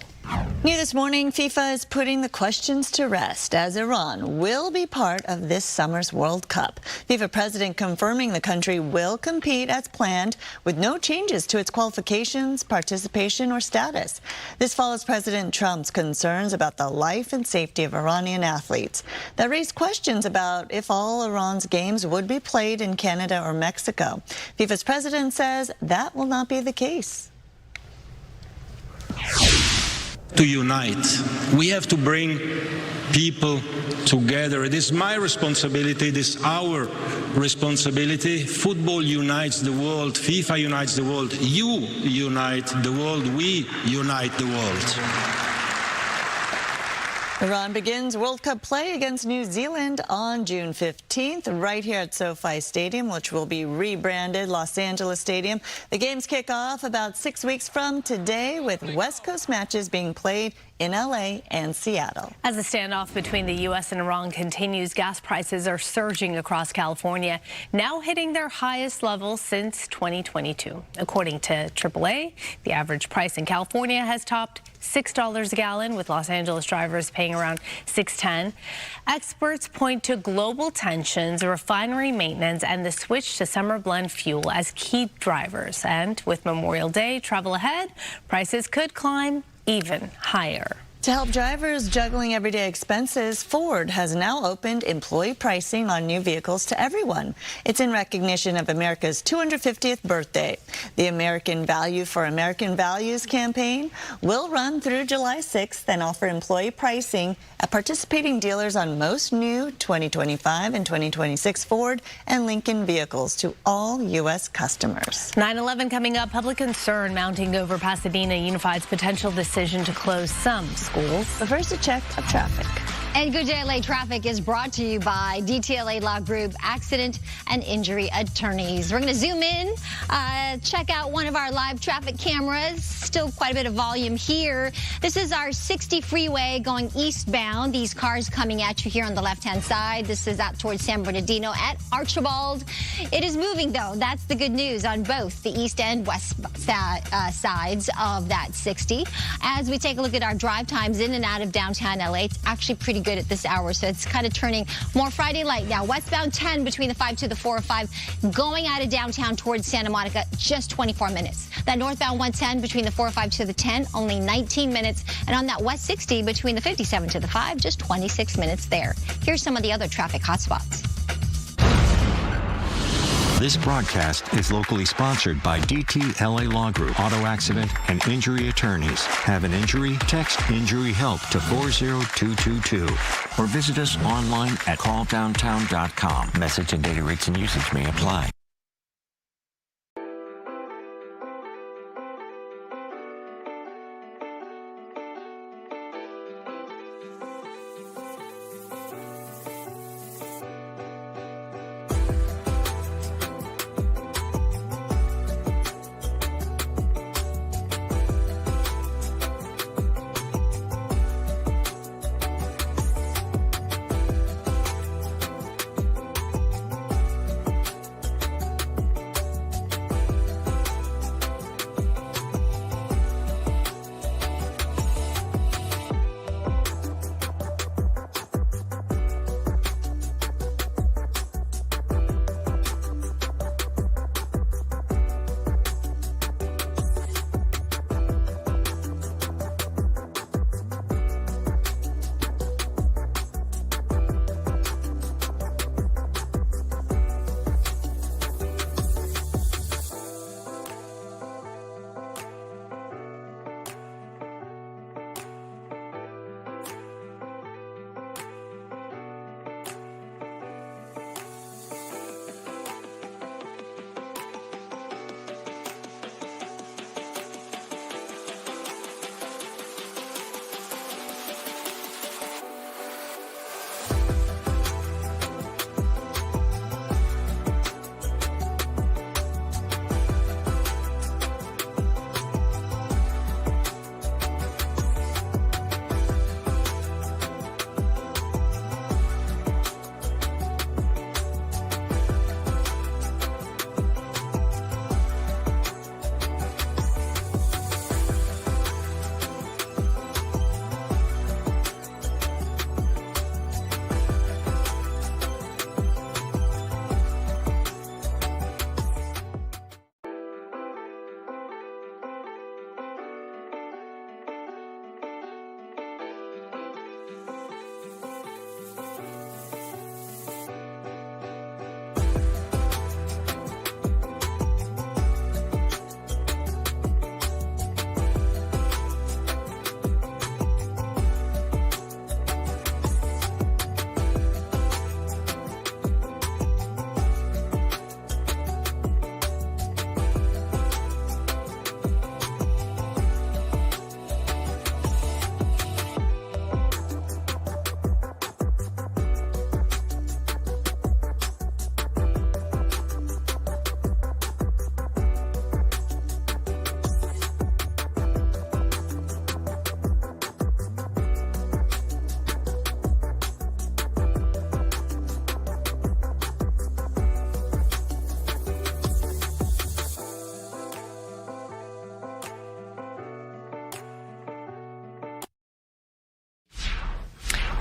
New this morning, FIFA is putting the questions to rest as Iran will be part of this summer's World Cup. FIFA president confirming the country will compete as planned with no changes to its qualifications, participation, or status. This follows President Trump's concerns about the life and safety of Iranian athletes that raised questions about if all Iran's games would be played in Canada or Mexico. FIFA's president says that will not be the case. To unite. We have to bring people together. It is my responsibility, it is our responsibility. Football unites the world, FIFA unites the world, you unite the world, we unite the world. Iran begins World Cup play against New Zealand on June 15th, right here at SoFi Stadium, which will be rebranded Los Angeles Stadium. The games kick off about 6 weeks from today, with West Coast matches being played in LA and Seattle. As the standoff between the U.S. and Iran continues, gas prices are surging across California, now hitting their highest level since 2022. According to AAA, the average price in California has topped $6 a gallon, with Los Angeles drivers paying around $6.10. Experts point to global tensions, refinery maintenance, and the switch to summer blend fuel as key drivers. And with Memorial Day travel ahead, prices could climb even higher. To help drivers juggling everyday expenses, Ford has now opened employee pricing on new vehicles to everyone. It's in recognition of America's 250th birthday. The American Value for American Values campaign will run through July 6th and offer employee pricing at participating dealers on most new 2025 and 2026 Ford and Lincoln vehicles to all U.S. customers. 9/11 coming up, public concern mounting over Pasadena Unified's potential decision to close some schools. But first, a check of traffic. And Good Day LA Traffic is brought to you by DTLA Law Group, accident and injury attorneys. We're going to zoom in, check out one of our live traffic cameras. Still quite a bit of volume here. This is our 60 freeway going eastbound. These cars coming at you here on the left-hand side. This is out towards San Bernardino at Archibald. It is moving, though. That's the good news on both the east and west sides of that 60. As we take a look at our drive times in and out of downtown LA, it's actually pretty good at this hour, so it's kind of turning more Friday-like now. Westbound 10 between the 5 to the 405, going out of downtown towards Santa Monica, just 24 minutes. That northbound 110 between the 405 to the 10, only 19 minutes. And on that west 60 between the 57 to the 5, just 26 minutes there. Here's some of the other traffic hotspots. This broadcast is locally sponsored by DTLA Law Group, auto accident and injury attorneys. Have an injury? Text Injury Help to 40222 or visit us online at calldowntown.com. Message and data rates and usage may apply.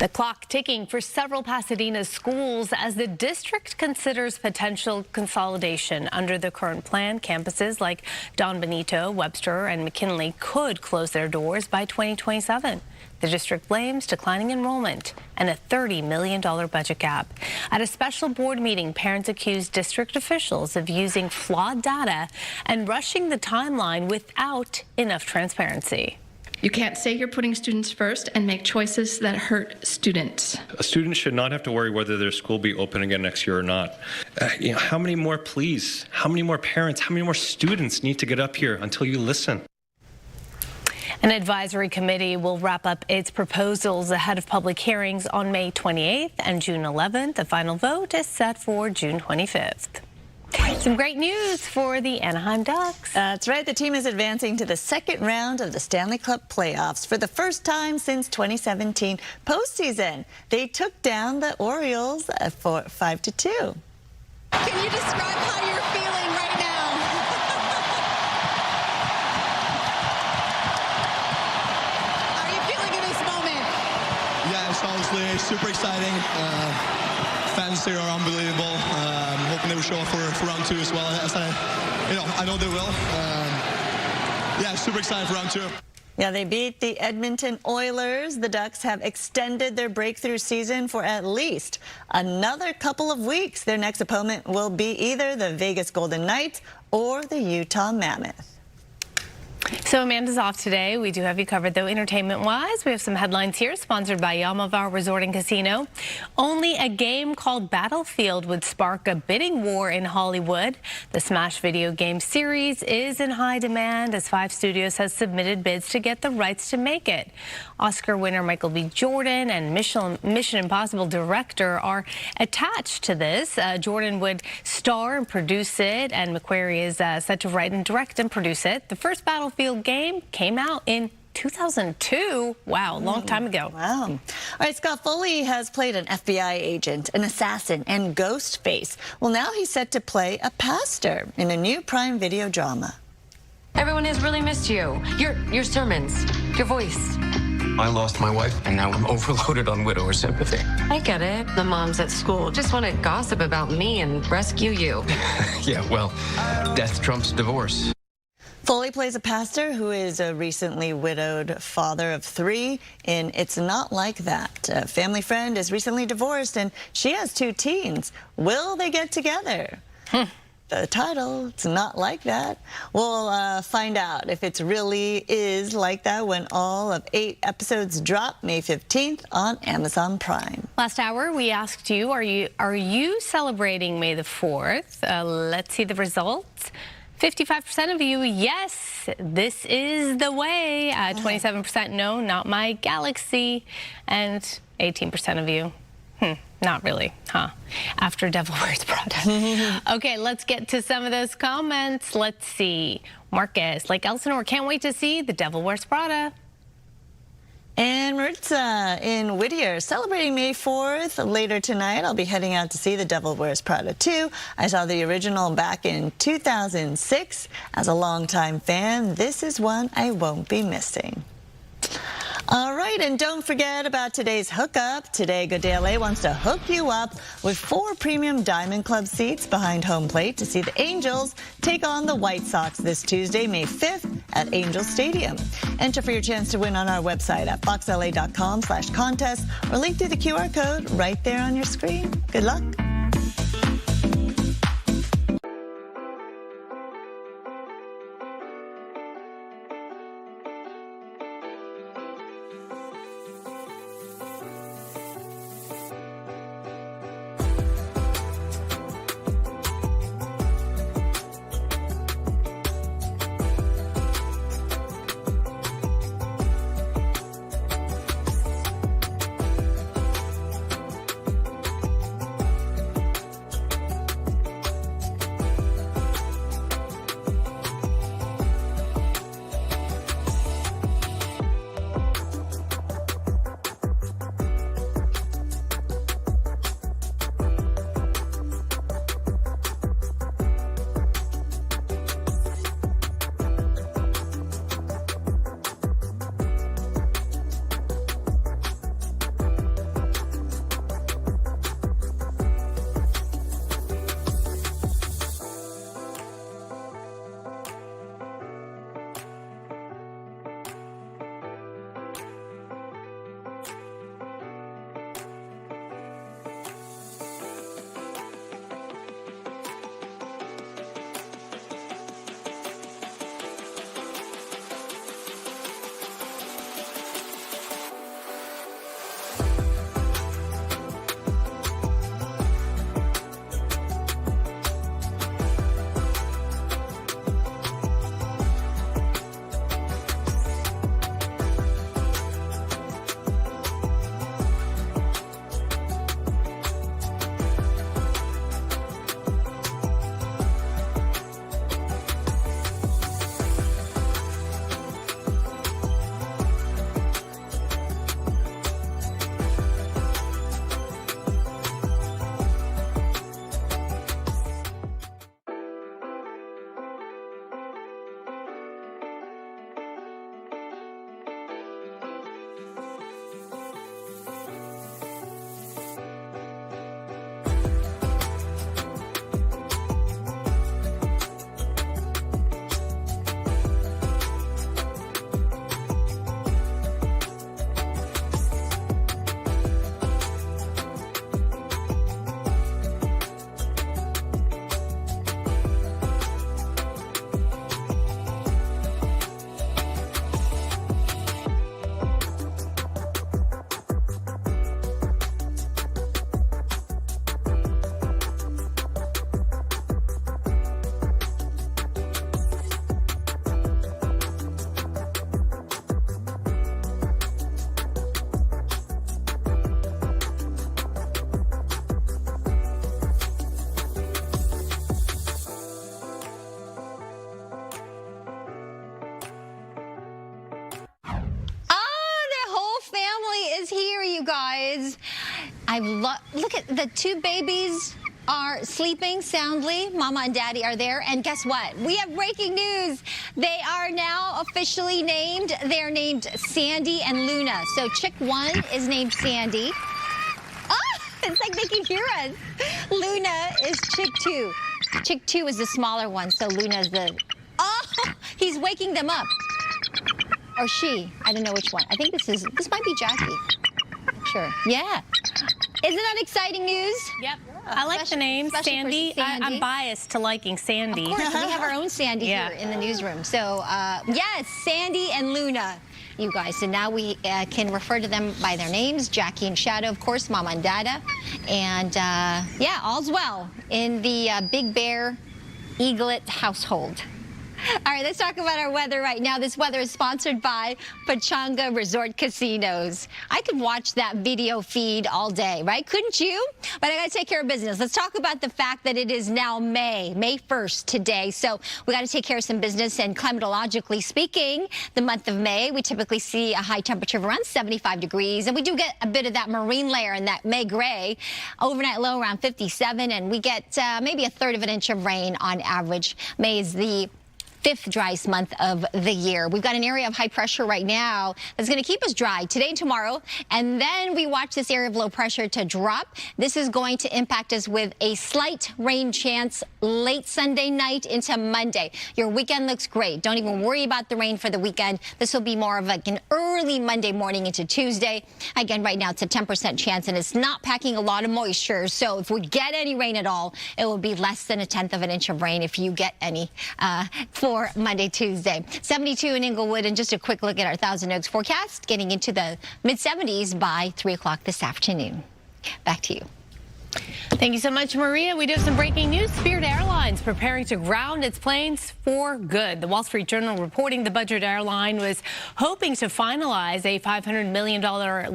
The clock ticking for several Pasadena schools as the district considers potential consolidation. Under the current plan, campuses like Don Benito, Webster, and McKinley could close their doors by 2027. The district blames declining enrollment and a $30 million budget gap. At a special board meeting, parents accused district officials of using flawed data and rushing the timeline without enough transparency. You can't say you're putting students first and make choices that hurt students. A student should not have to worry whether their school will be open again next year or not. How many more pleas? How many more parents? How many more students need to get up here until you listen? An advisory committee will wrap up its proposals ahead of public hearings on May 28th and June 11th. The final vote is set for June 25th. Some great news for the Anaheim Ducks. That's right. The team is advancing to the second round of the Stanley Cup playoffs for the first time since 2017 postseason. They took down the Orioles for 5-2. Can you describe how you're feeling right now? How are you feeling in this moment? Yeah, it's obviously super exciting. Fans here are unbelievable. Hoping they will show up for round two as well. As I know they will. Yeah, super excited for round two. Yeah, they beat the Edmonton Oilers. The Ducks have extended their breakthrough season for at least another couple of weeks. Their next opponent will be either the Vegas Golden Knights or the Utah Mammoth. So Amanda's off today. We do have you covered, though, entertainment-wise. We have some headlines here, sponsored by Yamavar Resort and Casino. Only a game called Battlefield would spark a bidding war in Hollywood. The Smash video game series is in high demand as 5 studios has submitted bids to get the rights to make it. Oscar winner Michael B. Jordan and Mission Impossible director are attached to this. Jordan would star and produce it, and McQuarrie is set to write and direct and produce it. The first Battlefield game came out in 2002. Wow, long time ago. Wow. All right, Scott Foley has played an FBI agent, an assassin, and Ghostface. Well, now he's set to play a pastor in a new Prime Video drama. Everyone has really missed you. Your sermons, your voice. I lost my wife, and now I'm overloaded on widower sympathy. I get it. The moms at school just want to gossip about me and rescue you. Yeah, well, death trumps divorce. Foley plays a pastor who is a recently widowed father of 3 in It's Not Like That. A family friend is recently divorced, and she has 2 teens. Will they get together? The title, It's Not Like That. We'll find out if it really is like that when all of 8 episodes drop May 15th on Amazon Prime. Last hour, we asked you, are you celebrating May the 4th? Let's see the results. 55% of you, yes, this is the way. 27% no, not my galaxy. And 18% of you, not really, huh? After Devil Wears Prada. Okay, let's get to some of those comments. Let's see. Marcus, like Elsinore, can't wait to see The Devil Wears Prada. And Maritza in Whittier, celebrating May 4th. Later tonight, I'll be heading out to see The Devil Wears Prada 2. I saw the original back in 2006. As a longtime fan, this is one I won't be missing. All right, and don't forget about today's hookup. Today, Good Day LA wants to hook you up with 4 premium Diamond Club seats behind home plate to see the Angels take on the White Sox this Tuesday, May 5th at Angel Stadium. Enter for your chance to win on our website at foxla.com/contest or link through the QR code right there on your screen. Good luck. Look at the two babies are sleeping soundly. Mama and Daddy are there. And guess what? We have breaking news. They are now officially named. They're named Sandy and Luna. So chick 1 is named Sandy. Oh, it's like they can hear us. Luna is chick 2. Chick 2 is the smaller one. So Luna is the... Oh, he's waking them up. Or she. I don't know which one. I think this might be Jackie. Sure. Yeah. Isn't that exciting news? Yep. I like the name, Sandy. I'm biased to liking Sandy. Of course, we have our own Sandy here in the newsroom. So, yes, Sandy and Luna, you guys. So now we can refer to them by their names, Jackie and Shadow, of course, Mama and Dada. And, yeah, all's well in the Big Bear Eaglet household. All right, let's talk about our weather right now. This weather is sponsored by Pechanga Resort Casinos. I could watch that video feed all day, right? Couldn't you? But I got to take care of business. Let's talk about the fact that it is now May 1st today. So we got to take care of some business. And climatologically speaking, the month of May, we typically see a high temperature of around 75 degrees. And we do get a bit of that marine layer and that May gray. Overnight low around 57. And we get maybe a third of an inch of rain on average. May is the 5th driest month of the year. We've got an area of high pressure right now that's going to keep us dry today and tomorrow. And then we watch this area of low pressure to drop. This is going to impact us with a slight rain chance late Sunday night into Monday. Your weekend looks great. Don't even worry about the rain for the weekend. This will be more of like an early Monday morning into Tuesday. Again, right now it's a 10% chance and it's not packing a lot of moisture. So if we get any rain at all, it will be less than a 1/10 of an inch of rain if you get any for Monday, Tuesday. 72 in Inglewood, and just a quick look at our Thousand Oaks forecast, getting into the mid-70s by 3 o'clock this afternoon. Back to you. Thank you so much, Maria. We do have some breaking news. Spirit Airlines preparing to ground its planes for good. The Wall Street Journal reporting the budget airline was hoping to finalize a $500 million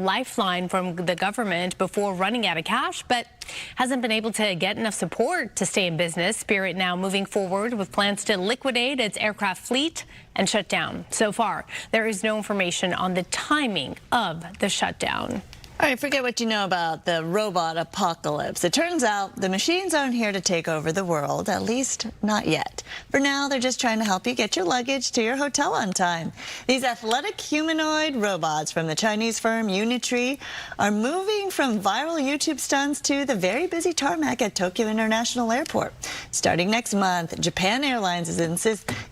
lifeline from the government before running out of cash, but hasn't been able to get enough support to stay in business. Spirit now moving forward with plans to liquidate its aircraft fleet and shut down. So far, there is no information on the timing of the shutdown. All right, forget what you know about the robot apocalypse. It turns out the machines aren't here to take over the world, at least not yet. For now, they're just trying to help you get your luggage to your hotel on time. These athletic humanoid robots from the Chinese firm Unitree are moving from viral YouTube stunts to the very busy tarmac at Tokyo International Airport. Starting next month, Japan Airlines is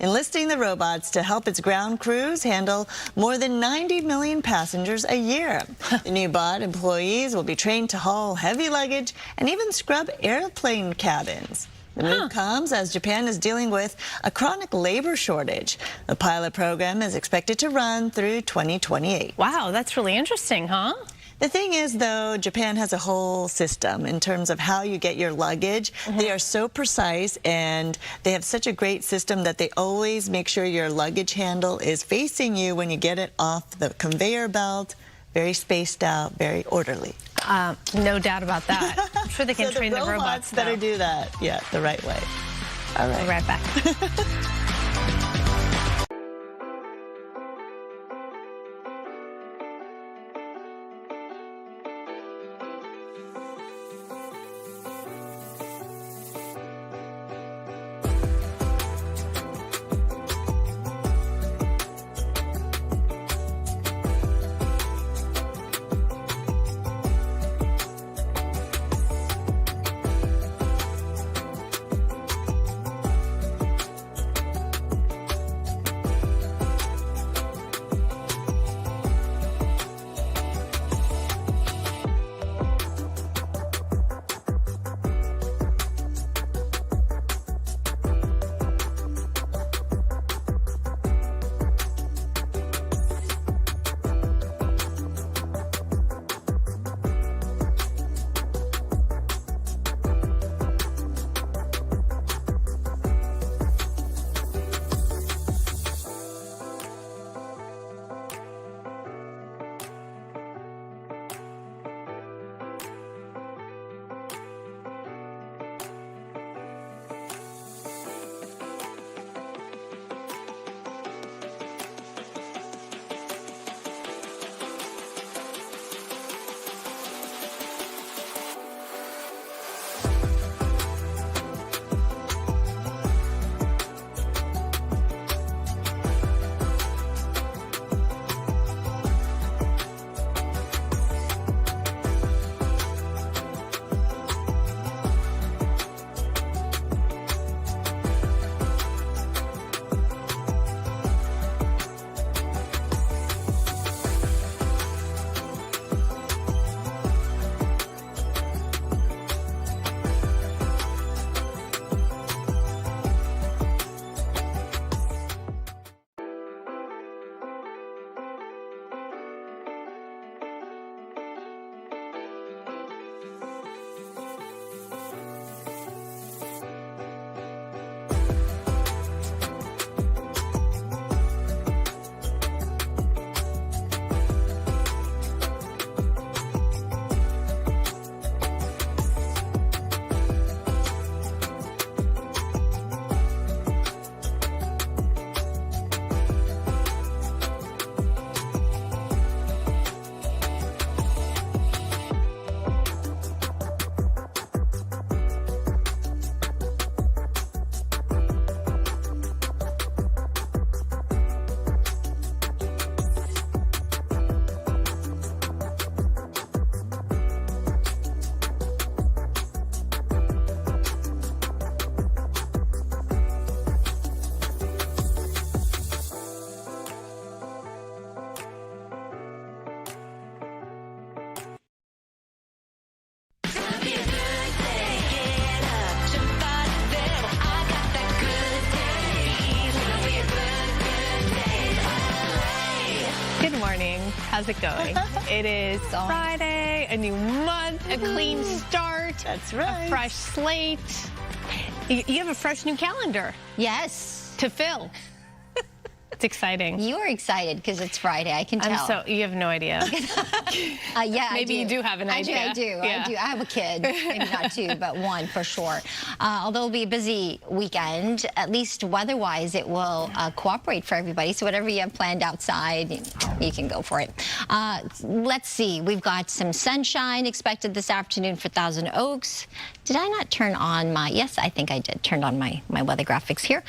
enlisting the robots to help its ground crews handle more than 90 million passengers a year. The new bot employees will be trained to haul heavy luggage and even scrub airplane cabins. The move comes as Japan is dealing with a chronic labor shortage. The pilot program is expected to run through 2028. Wow, that's really interesting, huh? The thing is, though, Japan has a whole system in terms of how you get your luggage. They are so precise, and they have such a great system that they always make sure your luggage handle is facing you when you get it off the conveyor belt. Very spaced out, very orderly. No doubt about that. I'm sure they can train the robots better do that, the right way. All right. We'll be right back. Good morning. How's it going? It is Friday, a new month, a clean start. That's right. A fresh slate. You have a fresh new calendar. Yes. To fill. It's exciting. You are excited because it's Friday. I can tell. You have no idea. Yeah, Maybe you do have an idea. I do. Yeah. I have a kid. Maybe not two, but one for sure. Although it'll be a busy weekend, at least weather-wise, it will cooperate for everybody. So whatever you have planned outside, you can go for it. Let's see. We've got some sunshine expected this afternoon for Thousand Oaks. Did I not turn on my... Yes, I think I did. Turned on my weather graphics here.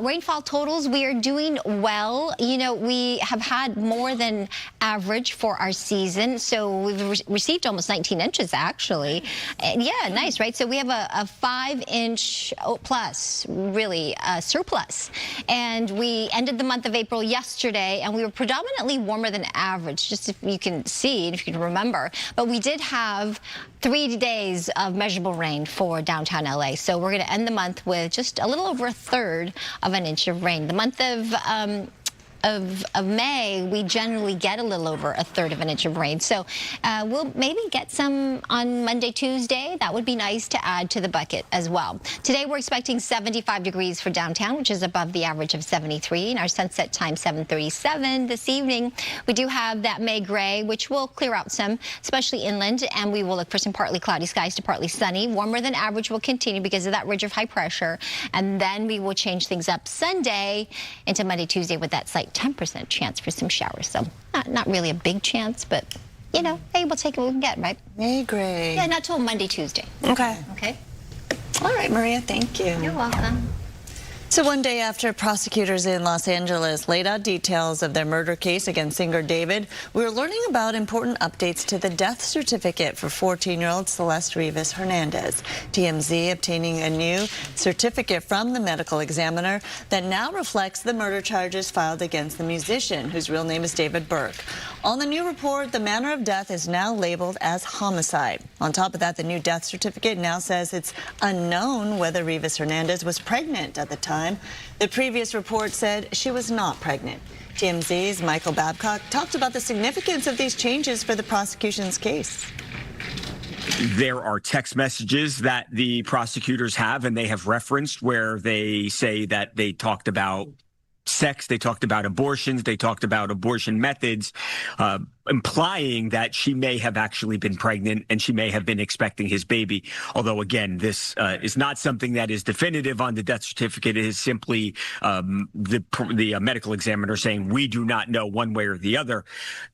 Rainfall totals, we are doing well. You know, we have had more than average for our season. So we've received almost 19 inches, actually. And yeah, nice, right? So we have a 5-inch plus, really, surplus. And we ended the month of April yesterday, and we were predominantly warmer than average, just if you can see, if you can remember. But we did have 3 days of measurable rain for downtown LA. So we're going to end the month with just a little over 1/3 of an inch of rain. The month of May, we generally get a little over 1/3 of an inch of rain. So we'll maybe get some on Monday, Tuesday. That would be nice to add to the bucket as well. Today, we're expecting 75 degrees for downtown, which is above the average of 73. And our sunset time, 7:37 this evening. We do have that May gray, which will clear out some, especially inland. And we will look for some partly cloudy skies to partly sunny. Warmer than average will continue because of that ridge of high pressure. And then we will change things up Sunday into Monday, Tuesday with that slight 10% chance for some showers. So not really a big chance, but, you know, hey, we'll take what we can get, right? May gray. Yeah, not till Monday, Tuesday. Okay. Okay. All right, Maria, thank you. You're welcome. So one day after prosecutors in Los Angeles laid out details of their murder case against singer David, we were learning about important updates to the death certificate for 14-year-old Celeste Rivas Hernandez. TMZ obtaining a new certificate from the medical examiner that now reflects the murder charges filed against the musician, whose real name is David Burke. On the new report, the manner of death is now labeled as homicide. On top of that, the new death certificate now says it's unknown whether Rivas Hernandez was pregnant at the time. The previous report said she was not pregnant. TMZ's Michael Babcock talked about the significance of these changes for the prosecution's case. There are text messages that the prosecutors have, and they have referenced where they say that they talked about sex, they talked about abortions, they talked about abortion methods, implying that she may have actually been pregnant and she may have been expecting his baby. Although, again, this is not something that is definitive on the death certificate. It is simply the medical examiner saying we do not know one way or the other.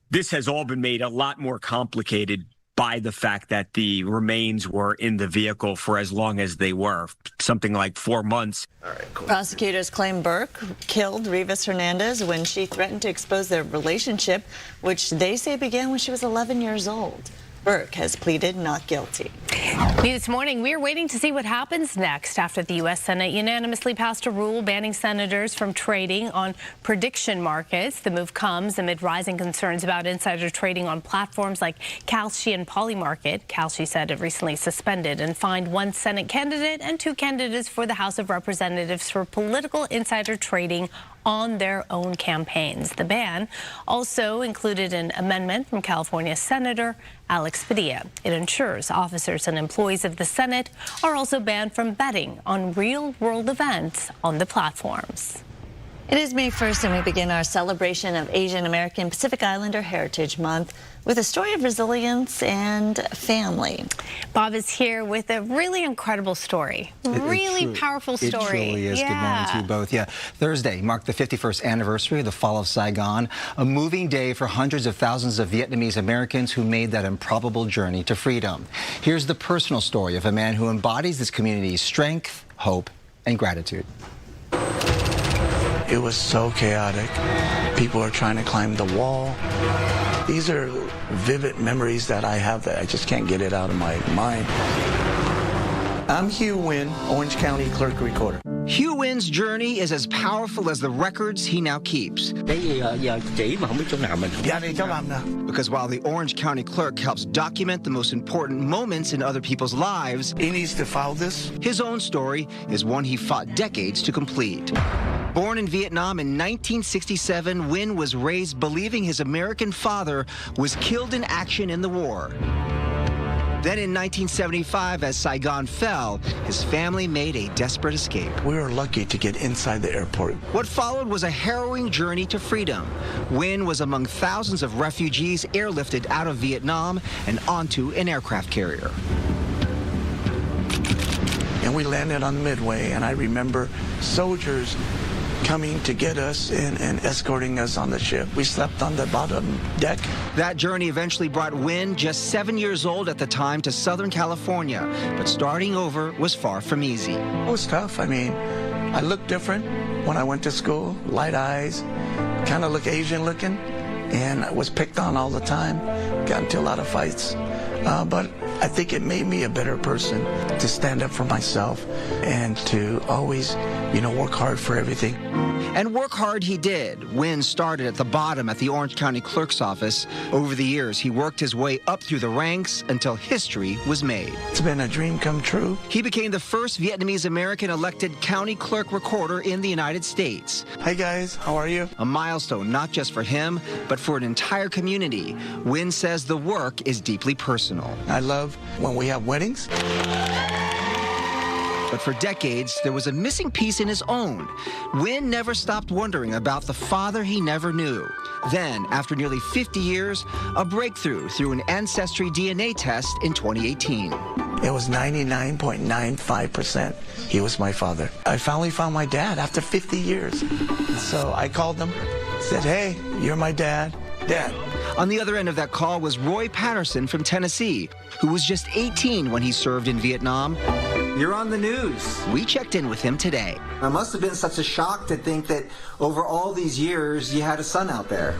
This has all been made a lot more complicated by the fact that the remains were in the vehicle for as long as they were, something like 4 months. All right, cool. Prosecutors claim Burke killed Rivas Hernandez when she threatened to expose their relationship, which they say began when she was 11 years old. Burke has pleaded not guilty. This morning, we're waiting to see what happens next after the U.S. Senate unanimously passed a rule banning senators from trading on prediction markets. The move comes amid rising concerns about insider trading on platforms like Kalshi and Polymarket. Kalshi said it recently suspended and fined one Senate candidate and 2 candidates for the House of Representatives for political insider trading on their own campaigns. The ban also included an amendment from California Senator Alex Padilla. It ensures officers and employees of the Senate are also banned from betting on real-world events on the platforms. It is May 1st, and we begin our celebration of Asian American Pacific Islander Heritage Month with a story of resilience and family. Bob is here with a really incredible story. Really powerful story. It truly is. Good morning to you both. Yeah, Thursday marked the 51st anniversary of the fall of Saigon, a moving day for hundreds of thousands of Vietnamese Americans who made that improbable journey to freedom. Here's the personal story of a man who embodies this community's strength, hope, and gratitude. It was so chaotic. People are trying to climb the wall. These are vivid memories that I have that I just can't get it out of my mind. I'm Hugh Wynn, Orange County Clerk Recorder. Hugh Wynn's journey is as powerful as the records he now keeps. Because while the Orange County Clerk helps document the most important moments in other people's lives, he needs to file this. His own story is one he fought decades to complete. Born in Vietnam in 1967, Nguyen was raised believing his American father was killed in action in the war. Then in 1975, as Saigon fell, his family made a desperate escape. We were lucky to get inside the airport. What followed was a harrowing journey to freedom. Nguyen was among thousands of refugees airlifted out of Vietnam and onto an aircraft carrier. And we landed on Midway, and I remember soldiers coming to get us and escorting us on the ship. We slept on the bottom deck. That journey eventually brought Nguyen, just 7 years old at the time, to Southern California. But starting over was far from easy. It was tough. I mean, I looked different when I went to school. Light eyes, kind of look Asian looking, and I was picked on all the time. Got into a lot of fights. But I think it made me a better person to stand up for myself and to always, work hard for everything. And work hard he did. Nguyen started at the bottom at the Orange County Clerk's office. Over the years, he worked his way up through the ranks until history was made. It's been a dream come true. He became the first Vietnamese American elected county clerk recorder in the United States. Hi guys, how are you? A milestone not just for him, but for an entire community. Nguyen says the work is deeply personal. I love when we have weddings. But for decades, there was a missing piece in his own. Nguyen never stopped wondering about the father he never knew. Then, after nearly 50 years, a breakthrough through an ancestry DNA test in 2018. It was 99.95%. He was my father. I finally found my dad after 50 years. So I called him, said, hey, you're my dad. Dad. On the other end of that call was Roy Patterson from Tennessee, who was just 18 when he served in Vietnam. You're on the news. We checked in with him today. It must have been such a shock to think that over all these years you had a son out there.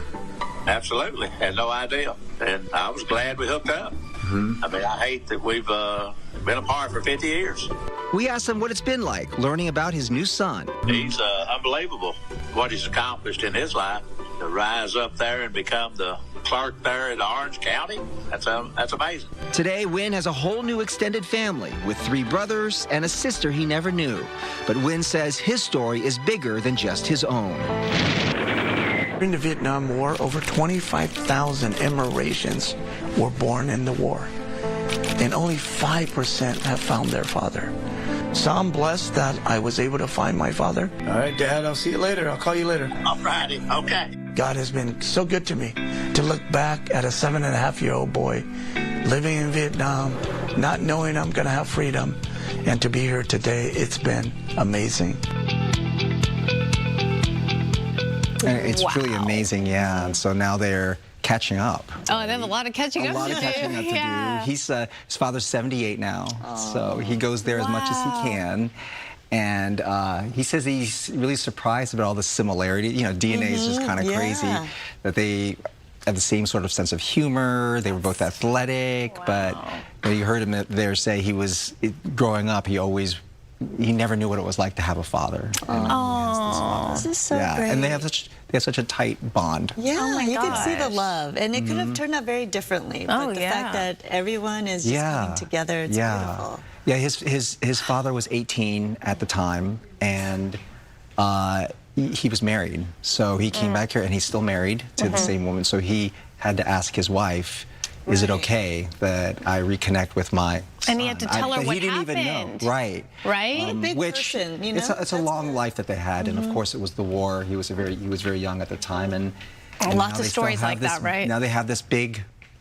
Absolutely. Had no idea. And I was glad we hooked up. I mean, I hate that we've been apart for 50 years. We asked him what it's been like learning about his new son. He's unbelievable what he's accomplished in his life. To rise up there and become the clerk there in Orange County, that's amazing. Today, Nguyen has a whole new extended family with 3 brothers and a sister he never knew. But Nguyen says his story is bigger than just his own. During the Vietnam War, over 25,000 immigrants were born in the war, and only 5% have found their father. So I'm blessed that I was able to find my father. All right, Dad, I'll see you later. I'll call you later. All righty, okay. God has been so good to me to look back at a 7.5-year-old boy living in Vietnam, not knowing I'm going to have freedom, and to be here today. It's been amazing. It's truly amazing, yeah. And so now they're catching up. Oh, they have a lot of catching up to do. A lot of catching up to do. He's, his father's 78 now, so he goes there as much as he can. And he says he's really surprised about all the similarity. DNA is just kind of crazy that they have the same sort of sense of humor. They were both athletic, but you heard him there say he was, growing up, he never knew what it was like to have a father. This is so great. And they have such a tight bond. Yeah, you can see the love, and it could have turned out very differently. But the fact that everyone is just coming together, it's beautiful. Yeah, his father was 18 at the time, and he was married. So he came back here, and he's still married to the same woman. So he had to ask his wife, is it okay that I reconnect with my son? And he had to tell her what happened. He didn't even know. Right. A big person, It's a long life that they had, and of course it was the war. He was very young at the time, and lots of stories like that, right? Now they have this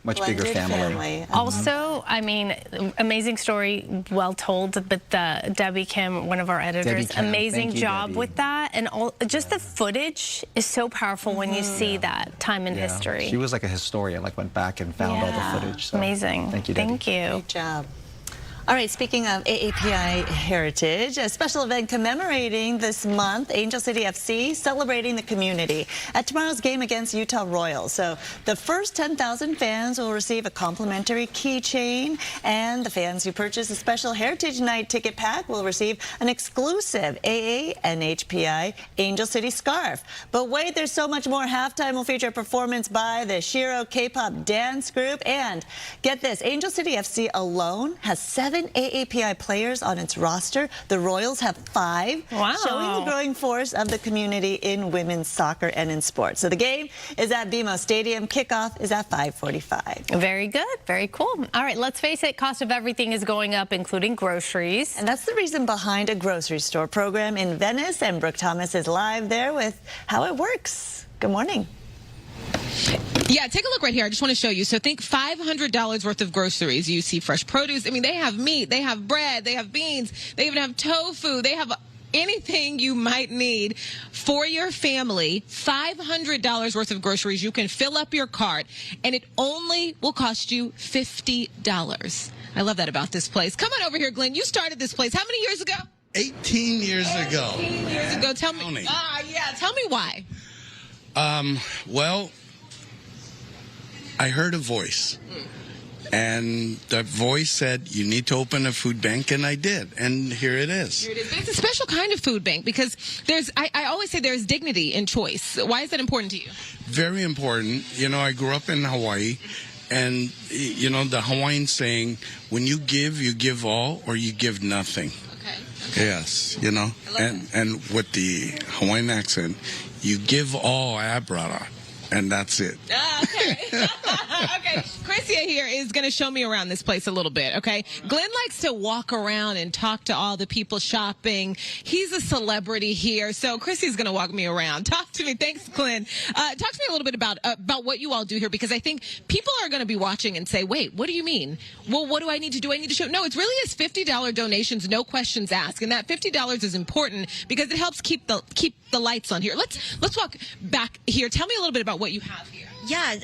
much bigger family. Also, I mean, amazing story, well told, but Debbie Kim, one of our editors, amazing job with that. And just the footage is so powerful when you see that time in history. She was like a historian, went back and found all the footage. So. Amazing. Thank you, Debbie. Thank you. Great job. All right, speaking of AAPI Heritage, a special event commemorating this month, Angel City FC celebrating the community at tomorrow's game against Utah Royals. So the first 10,000 fans will receive a complimentary keychain, and the fans who purchase a special Heritage Night ticket pack will receive an exclusive AA and HPI Angel City scarf. But wait, there's so much more. Halftime will feature a performance by the Shiro K-pop dance group, and get this, Angel City FC alone has 7 7 AAPI players on its roster. The Royals have 5, showing the growing force of the community in women's soccer and in sports. So the game is at BMO Stadium. Kickoff is at 5:45. Very good. Very cool. All right, let's face it, cost of everything is going up, including groceries. And that's the reason behind a grocery store program in Venice. And Brooke Thomas is live there with how it works. Good morning. Yeah, take a look right here. I just want to show you. So think $500 worth of groceries. You see fresh produce. I mean, they have meat, they have bread, they have beans, they even have tofu, they have anything you might need for your family. $500 worth of groceries. You can fill up your cart, and it only will cost you $50. I love that about this place. Come on over here, Glenn. You started this place how many years ago? 18 years ago. 18 years ago. Tell me. Tell me why. Well, I heard a voice. And that voice said, you need to open a food bank, and I did. And here it is. Here it is. But it's a special kind of food bank because I always say there's dignity in choice. Why is that important to you? Very important. You know, I grew up in Hawaii, and, you know, the Hawaiian saying, when you give all, or you give nothing. Okay. Yes, you know, and with the Hawaiian accent, you give all abrara. And that's it. Okay. Okay. Chrissia here is going to show me around this place a little bit, okay? Glenn likes to walk around and talk to all the people shopping. He's a celebrity here, so Chrissy's going to walk me around. Talk to me. Thanks, Glenn. Talk to me a little bit about what you all do here, because I think people are going to be watching and say, wait, what do you mean? Well, what do I need to do? I need to show. No, it's really is $50 donations, no questions asked. And that $50 is important because it helps keep the lights on here. Let's walk back here. Tell me a little bit about what you have here. Yeah,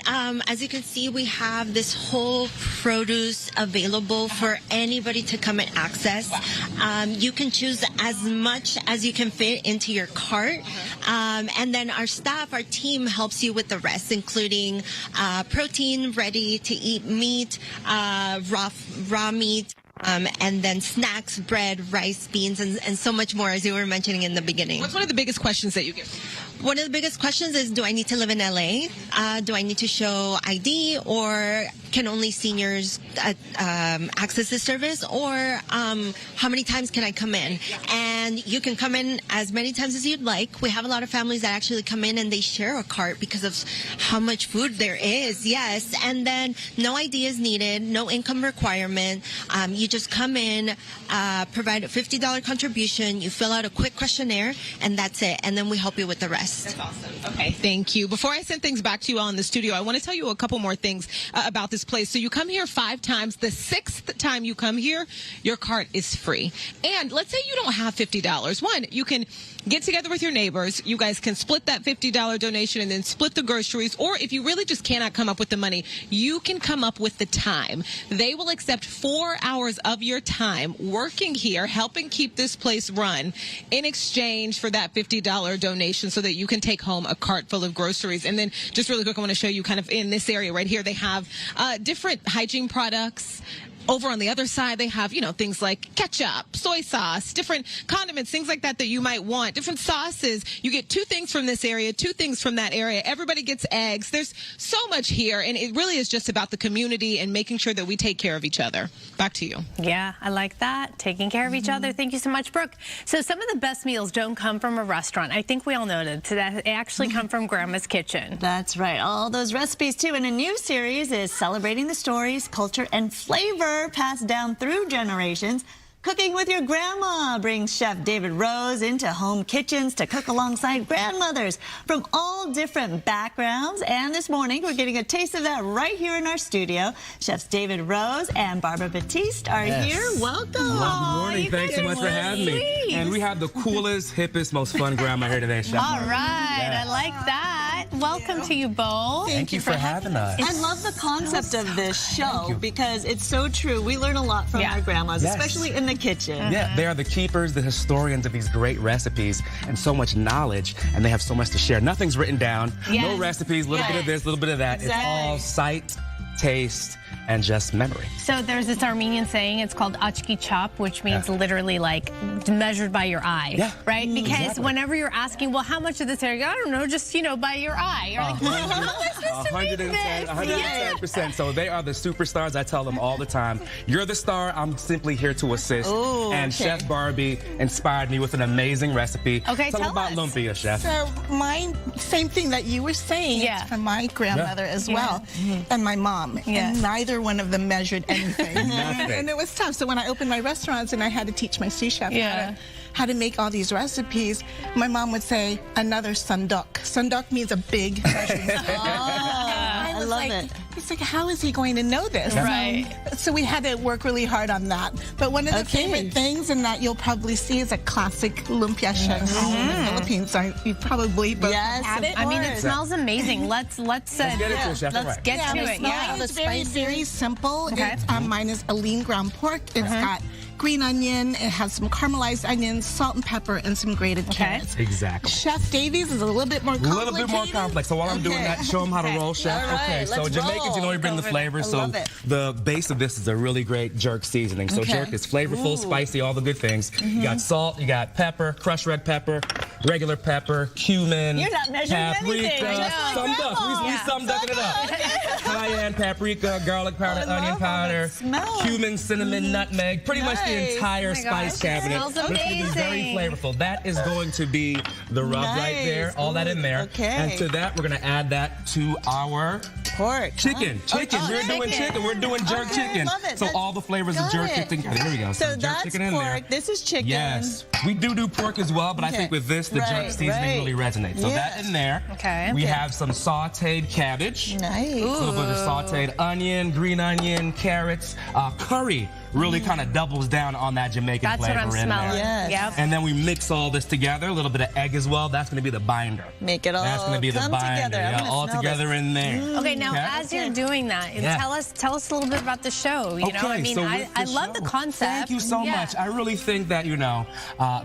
as you can see, we have this whole produce available for anybody to come and access. You can choose as much as you can fit into your cart. And then our staff, our team helps you with the rest, including protein, ready-to-eat meat, raw meat. And then snacks, bread, rice, beans, and so much more, as you were mentioning in the beginning. What's one of the biggest questions that you get? One of the biggest questions is, do I need to live in LA? Do I need to show ID, or can only seniors access this service? Or how many times can I come in? And you can come in as many times as you'd like. We have a lot of families that actually come in and they share a cart because of how much food there is. Yes. And then no ID is needed, no income requirement. You just come in, provide a $50 contribution, you fill out a quick questionnaire, and that's it. And then we help you with the rest. That's awesome. Okay, thank you. Before I send things back to you all in the studio, I want to tell you a couple more things about this place. So you come here 5 times. The 6th time you come here, your cart is free. And let's say you don't have $50. One, you can get together with your neighbors. You guys can split that $50 donation and then split the groceries. Or if you really just cannot come up with the money, you can come up with the time. They will accept 4 hours of your time working here, helping keep this place run in exchange for that $50 donation so that you can take home a cart full of groceries. And then just really quick, I want to show you kind of in this area right here, they have different hygiene products. Over on the other side, they have, things like ketchup, soy sauce, different condiments, things like that you might want, different sauces. You get 2 things from this area, 2 things from that area. Everybody gets eggs. There's so much here, and it really is just about the community and making sure that we take care of each other. Back to you. Yeah, I like that. Taking care of each other. Thank you so much, Brooke. So some of the best meals don't come from a restaurant. I think we all noted that they actually come from Grandma's Kitchen. That's right. All those recipes, too. And a new series is celebrating the stories, culture, and flavor passed down through generations. Cooking with Your Grandma brings Chef David Rose into home kitchens to cook alongside grandmothers from all different backgrounds. And this morning, we're getting a taste of that right here in our studio. Chefs David Rose and Barbara Batiste are here. Welcome. Good morning. Thanks so much for having me. And we have the coolest, hippest, most fun grandma here today, Chef. All right. I like that. Welcome to you both. Thank you for having us. I love the concept of this show because it's so true. We learn a lot from our grandmas, especially in the kitchen. Yeah, they are the keepers, the historians of these great recipes and so much knowledge, and they have so much to share. Nothing's written down. No recipes, a little bit of this, a little bit of that. It's all sight taste, and just memory. So there's this Armenian saying, it's called achki chop, which means literally like measured by your eye, right? Because whenever you're asking, well, how much of this area? I don't know, just, you know, by your eye. You're like, how am I supposed to make this? 110%. So they are the superstars. I tell them all the time, you're the star. I'm simply here to assist. And Chef Barbie inspired me with an amazing recipe. Okay, tell them about lumpia, Chef. So mine, same thing that you were saying, it's from my grandmother as well, and my mom. And neither one of them measured anything. And it was tough. So when I opened my restaurants and I had to teach my sous chef how to make all these recipes, my mom would say, another sunduk. Sunduk means a big measuring spoon. I love it. It's like, how is he going to know this? Right. So we had to work really hard on that. But one of the favorite things, and that you'll probably see, is a classic lumpia Shanghai in the Philippines. You probably both had it. I mean, it smells amazing. Let's get it to it, Chef. Let's get to it. It's very, very simple. Mine is a lean ground pork. It's got green onion, it has some caramelized onions, salt and pepper, and some grated carrots. Exactly. Chef Davies is a little bit more complicated. A little bit more complex. So while I'm doing that, show them how to roll, Chef. So Jamaicans, you know, we bring the flavor. So the base of this is a really great jerk seasoning. So jerk is flavorful, spicy, all the good things. You got salt, you got pepper, crushed red pepper, regular pepper, cumin, You're not measuring anything. paprika, we sum-ducking it up. Cayenne, paprika, garlic powder, onion powder, cumin, cinnamon, nutmeg, pretty much the entire spice cabinet. Smells But it's going to be very flavorful. That is going to be the rub right there, all that in there. And to that, we're going to add that to our pork. Chicken. We're doing chicken. We're doing jerk chicken. So all the flavors of jerk chicken. There we go. So jerk that's chicken in there. pork. This is chicken. Yes. We do pork as well, but I think with this, the jerk seasoning really resonates. So that in there. We have some sauteed cabbage. Nice. A little bit of sauteed onion, green onion, carrots, curry. Really kind of doubles down on that Jamaican flavor what I'm in smelling. there. Yep. And then we mix all this together, a little bit of egg as well. That's going to be the binder. Make it all That's going to be the come binder. together. Yeah, all together in there. Okay, now as you're doing that, tell us a little bit about the show. You know, I mean, so I love the concept. Thank you so much. I really think that, you know,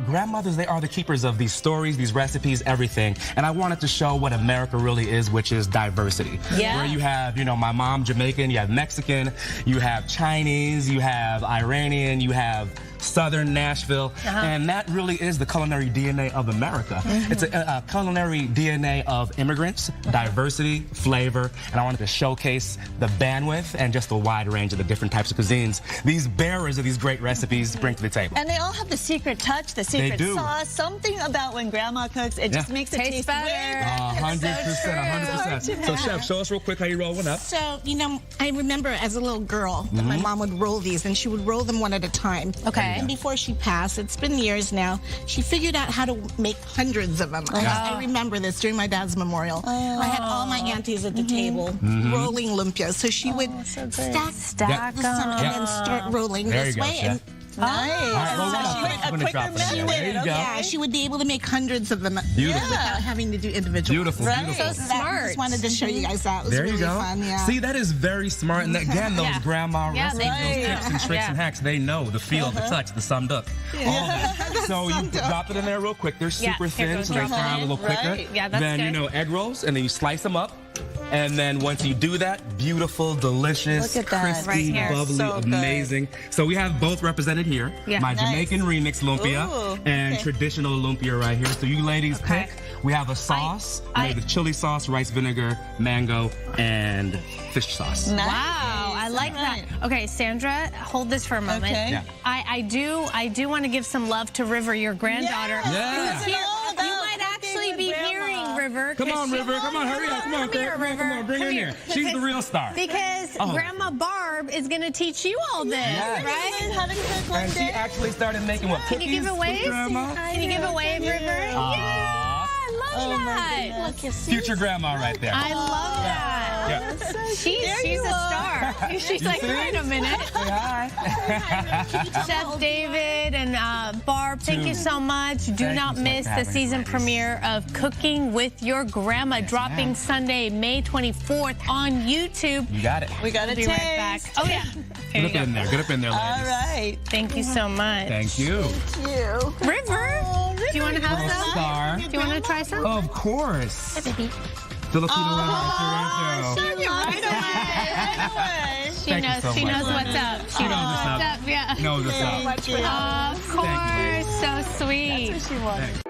grandmothers, they are the keepers of these stories, these recipes, everything. And I wanted to show what America really is, which is diversity. Where you have, you know, my mom Jamaican, you have Mexican, you have Chinese, you have Iranian, you have Southern Nashville, and that really is the culinary DNA of America. It's a culinary DNA of immigrants, diversity, flavor, and I wanted to showcase the bandwidth and just the wide range of the different types of cuisines these bearers of these great recipes bring to the table. And they all have the secret touch, the secret sauce, something about when grandma cooks, it just makes it taste better. 100%. So Chef, show us real quick how you roll one up. So, you know, I remember as a little girl that my mom would roll these, and she would roll them one at a time. And before she passed, it's been years now, she figured out how to make hundreds of them. I remember this during my dad's memorial. I had all my aunties at the table rolling lumpias. So she would stack them and then start rolling this way. And she would be able to make hundreds of them without having to do individual. Beautiful. So smart. I just wanted to show you guys that. It was really fun. See, that is very smart. And again, those grandma recipes, those tips and tricks and hacks, they know the feel, the touch, the summed-up. All that. So you drop it in there real quick. They're super thin, so they fry a little quicker. Then, you know, egg rolls, and then you slice them up. And then once you do that, beautiful, delicious, crispy, bubbly, amazing. So we have both represented here. My Jamaican remix lumpia and traditional lumpia right here. So you ladies pick. We have a sauce made with chili sauce, rice vinegar, mango, and fish sauce. Wow, I like that. Okay, Sandra, hold this for a moment. I do want to give some love to River, your granddaughter. You might actually be hearing River. Come on, River. Come on, hurry up. Come on, River. Come on, bring her in here. She's the real star. Because Grandma Barb is going to teach you all this, right? How to cook one and day. she actually started making what, cookies? Can you give a wave? Can you give a wave, River? Yeah, I love that. Future grandma right there. I love that. She's a star. She's like, wait a minute. Chef David and Barb, thank you so much. Do not miss the season premiere of Cooking with Your Grandma, dropping Sunday, May 24th on YouTube. You got it. We got to be right back. Oh, yeah. Get up in there. Get up in there, ladies. All right. Thank you so much. Thank you. Thank you. River, do you want to have some? Star. Do you want to try some? Of course. Hi, baby. Filipino right there. Right away. She knows what's up. She knows what's up. Yeah. Knows what's up. Of course. So sweet. That's what she wanted.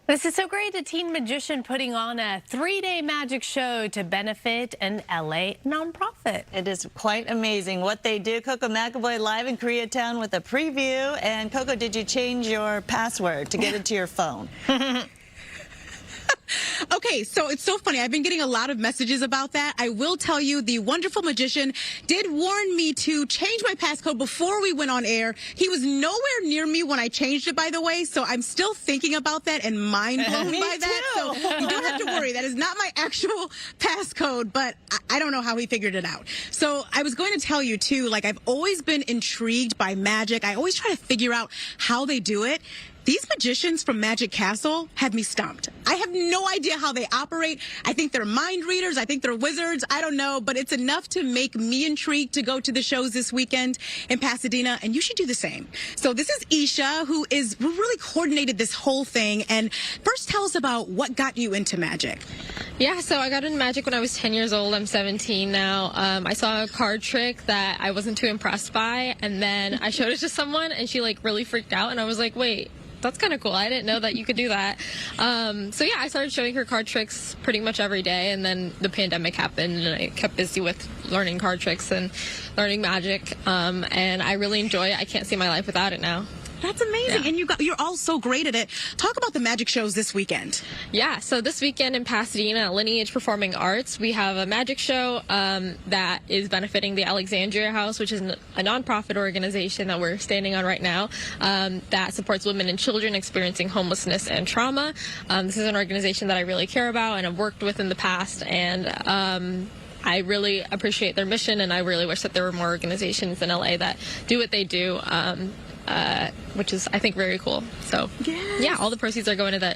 This is so great. A teen magician putting on a 3-day magic show to benefit an LA nonprofit. It is quite amazing what they do. Coco McAvoy live in Koreatown with a preview. And Coco, did you change your password to get into your phone? Okay, so it's so funny. I've been getting a lot of messages about that. I will tell you, the wonderful magician did warn me to change my passcode before we went on air. He was nowhere near me when I changed it, by the way, so I'm still thinking about that and mind blown by that. So you don't have to worry. That is not my actual passcode, but I don't know how he figured it out. So I was going to tell you, too, like, I've always been intrigued by magic. I always try to figure out how they do it. These magicians from Magic Castle have me stumped. I have no idea how they operate. I think they're mind readers. I think they're wizards. I don't know, but it's enough to make me intrigued to go to the shows this weekend in Pasadena, and you should do the same. So this is Isha, who really coordinated this whole thing. And first, tell us about what got you into magic. Yeah, so I got into magic when I was 10 years old. I'm 17 now. I saw a card trick that I wasn't too impressed by, and then I showed it to someone, and she like really freaked out, and I was like, wait, that's kind of cool. I didn't know that you could do that. So yeah, I started showing her card tricks pretty much every day, and then the pandemic happened, and I kept busy with learning card tricks and learning magic, and I really enjoy it. I can't see my life without it now. That's amazing. Yeah. And you're all so great at it. Talk about the magic shows this weekend. Yeah, so this weekend in Pasadena at Lineage Performing Arts, we have a magic show that is benefiting the Alexandria House, which is a nonprofit organization that we're standing on right now that supports women and children experiencing homelessness and trauma. This is an organization that I really care about and have worked with in the past, and I really appreciate their mission, and I really wish that there were more organizations in LA that do what they do, which is, I think, very cool. So, yeah, all the proceeds are going to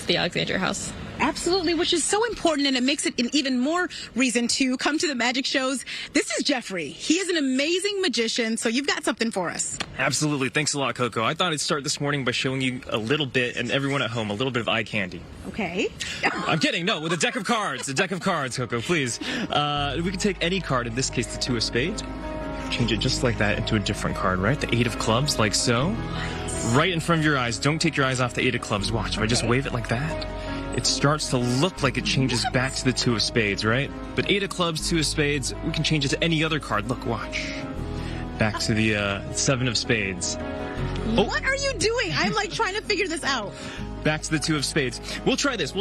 the Alexandria House. Absolutely, which is so important, and it makes it an even more reason to come to the magic shows. This is Jeffrey. He is an amazing magician, so you've got something for us. Absolutely. Thanks a lot, Coco. I thought I'd start this morning by showing you a little bit, and everyone at home, a little bit of eye candy. Okay. I'm kidding. No, with a deck of cards. A deck of cards, Coco, please. We can take any card, in this case, the 2 of spades. Change it just like that into a different card, right? The 8 of clubs, like so. Right in front of your eyes. Don't take your eyes off the 8 of clubs. Watch. If I just wave it like that, it starts to look like it changes back to the 2 of spades, right? But 8 of clubs, 2 of spades, we can change it to any other card. Look, watch. Back to the 7 of spades. Oh. What are you doing? I'm like trying to figure this out. Back to the 2 of spades. We'll try this.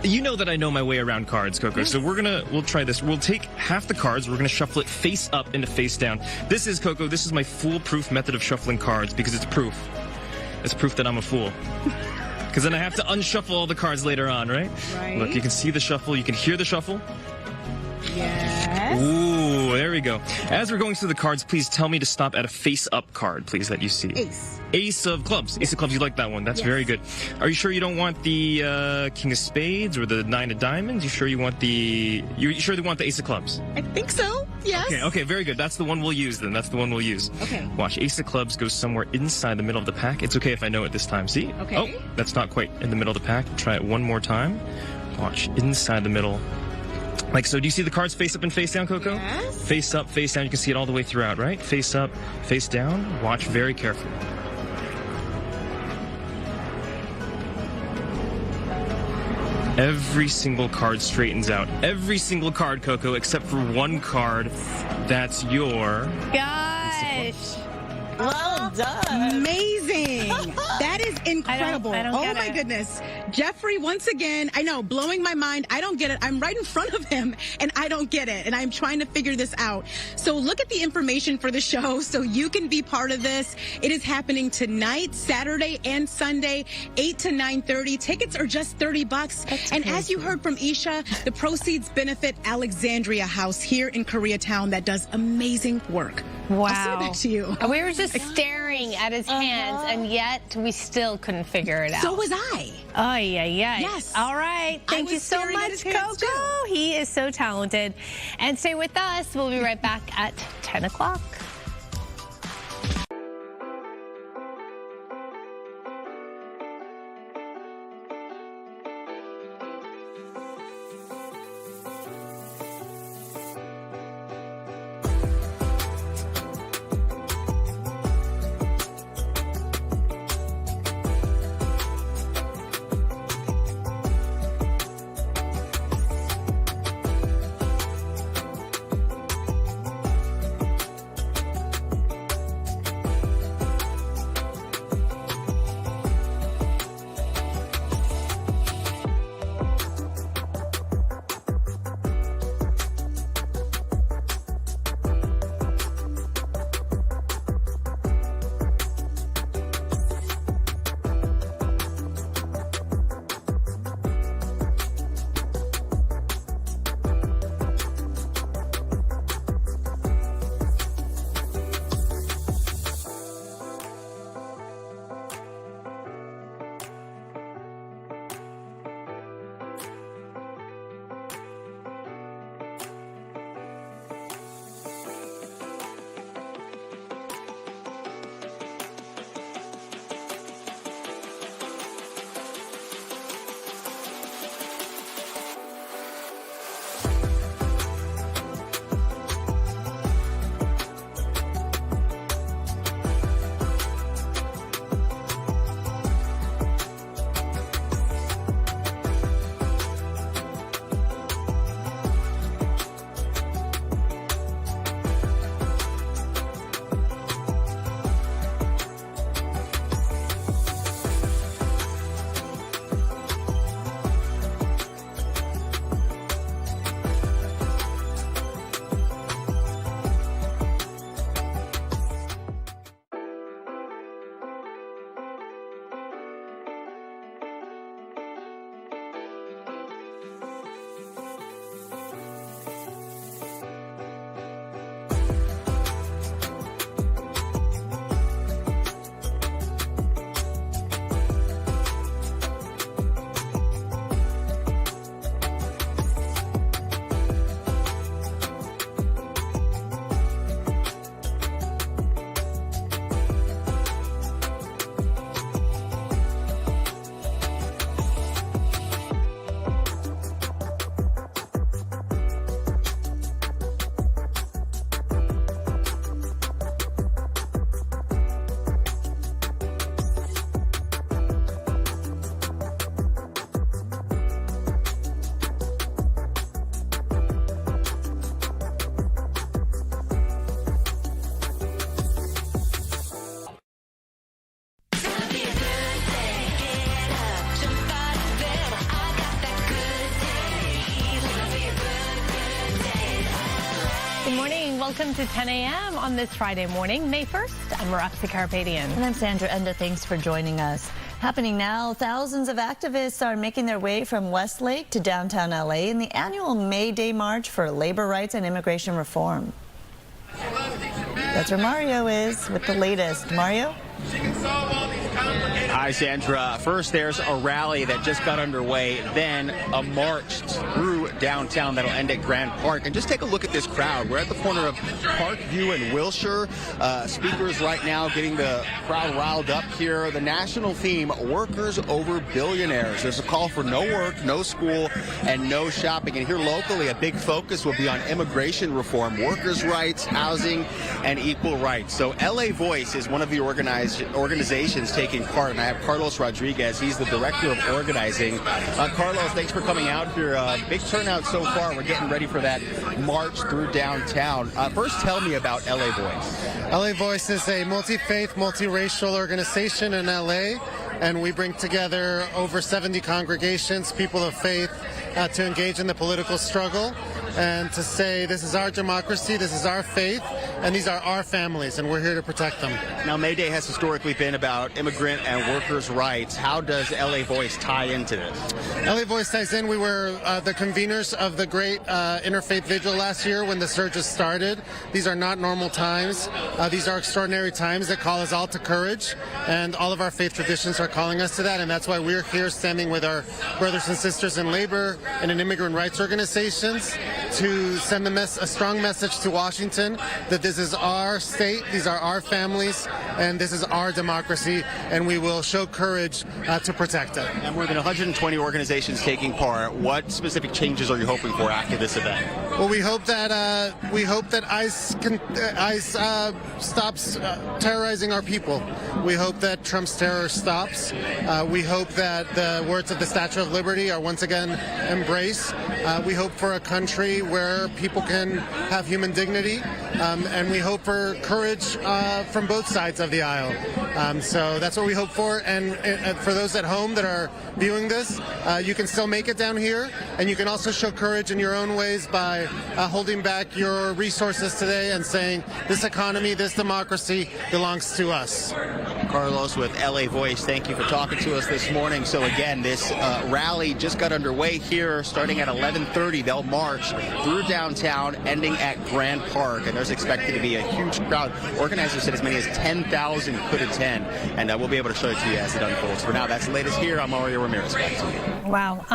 You know that I know my way around cards, Coco. So we'll try this. We'll take half the cards. We're gonna shuffle it face up into face down. This is, Coco, this is my foolproof method of shuffling cards because it's proof. It's proof that I'm a fool. Because then I have to unshuffle all the cards later on, right? Look, you can see the shuffle. You can hear the shuffle. Yes. Ooh, there we go. As we're going through the cards, please tell me to stop at a face-up card, please, that you see. Ace. Ace of clubs. Ace of clubs, you like that one. That's very good. Are you sure you don't want the King of spades or the 9 of diamonds? You sure you want the Ace of clubs? I think so. Yes. Okay, very good. That's the one we'll use then. That's the one we'll use. Okay. Watch, Ace of clubs goes somewhere inside the middle of the pack. It's okay if I know it this time. See? Okay. Oh, that's not quite in the middle of the pack. Try it one more time. Watch, inside the middle. Like so. Do you see the cards face up and face down, Coco? Yes. Face up, face down. You can see it all the way throughout, right? Face up, face down. Watch very carefully. Every single card straightens out. Every single card, Coco, except for one card. That's your... Gosh. Well done. Amazing. That is incredible. I don't oh get my it. goodness. Jeffrey, once again, I know, blowing my mind. I don't get it. I'm right in front of him and I don't get it. And I'm trying to figure this out. So look at the information for the show so you can be part of this. It is happening tonight, Saturday and Sunday, 8 to 9:30. Tickets are just $30. And as you heard from Isha, the proceeds benefit Alexandria House here in Koreatown that does amazing work. Wow. I'll send it back to you. We were just staring at his hands, and yet we still couldn't figure it out. So was I. Oh, yeah. Yes. All right. Thank you so much, Coco. He is so talented. And stay with us. We'll be right back at 10 o'clock. welcome to 10 a.m. on this Friday morning, May 1st. I'm Roxy Carpadian. And I'm Sandra Enda. Thanks for joining us. Happening now, thousands of activists are making their way from Westlake to downtown LA in the annual May Day March for labor rights and immigration reform. That's where Mario is with the latest. Mario? Hi, Sandra. First, there's a rally that just got underway, then a march through downtown that'll end at Grand Park. And just take a look at this crowd. We're at the corner of Parkview and Wilshire. Speakers right now getting the crowd riled up here. The national theme, workers over billionaires. There's a call for no work, no school, and no shopping. And here locally, a big focus will be on immigration reform, workers' rights, housing, and equal rights. So LA Voice is one of the organizations taking part. And I have Carlos Rodriguez. He's the director of organizing. Carlos, thanks for coming out here. Big turnout so far. We're getting ready for that march through downtown. First, tell me about LA Voice. LA Voice is a multi-faith, multiracial organization in LA, and we bring together over 70 congregations, people of faith, to engage in the political struggle and to say this is our democracy, this is our faith, and these are our families, and we're here to protect them. Now, May Day has historically been about immigrant and workers' rights. How does LA Voice tie into this? LA Voice ties in. We were the conveners of the great Interfaith Vigil last year when the surges started. These are not normal times. These are extraordinary times that call us all to courage, and all of our faith traditions are calling us to that, and that's why we're here standing with our brothers and sisters in labor and in immigrant rights organizations to send a strong message to Washington that this is our state, these are our families, and this is our democracy, and we will show courage to protect it. And more than 120 organizations taking part. What specific changes are you hoping for after this event? Well, we hope that ICE stops terrorizing our people. We hope that Trump's terror stops. We hope that the words of the Statue of Liberty are once again embraced. We hope for a country where people can have human dignity, and we hope for courage from both sides of the aisle. So that's what we hope for. And for those at home that are viewing this, you can still make it down here, and you can also show courage in your own ways by holding back your resources today and saying this economy, this democracy belongs to us. Carlos with LA Voice, thank you for talking to us this morning. So again, this rally just got underway here starting at 11:30. They'll march through downtown, ending at Grand Park, and there's expected to be a huge crowd. Organizers said as many as 10,000 could attend, and we'll be able to show it to you as it unfolds. For now, that's the latest here. I'm Mario Ramirez. Back to you. Wow.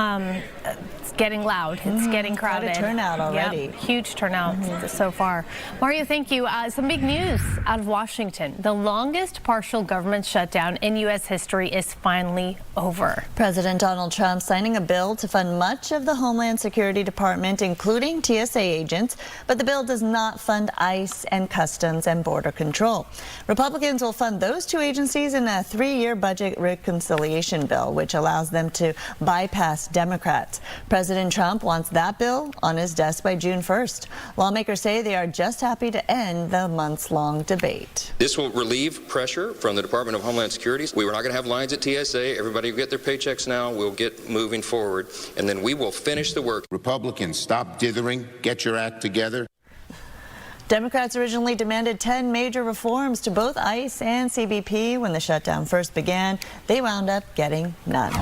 It's getting loud. It's getting crowded. Quite a turnout already. Yep. Huge turnout so far. Mario, thank you. Some big news out of Washington. The longest partial government shutdown in U.S. history is finally over. President Donald Trump signing a bill to fund much of the Homeland Security Department, including TSA agents, but the bill does not fund ICE and Customs and Border Control. Republicans will fund those two agencies in a 3-year budget reconciliation bill, which allows them to bypass Democrats. President Trump wants that bill on his desk by June 1st. Lawmakers say they are just happy to end the months-long debate. This will relieve pressure from the Department of Homeland Security. We were not going to have lines at TSA. Everybody will get their paychecks now. We'll get moving forward, and then we will finish the work. Republicans, stop dithering. Get your act together. Democrats originally demanded 10 major reforms to both ICE and CBP when the shutdown first began. They wound up getting none.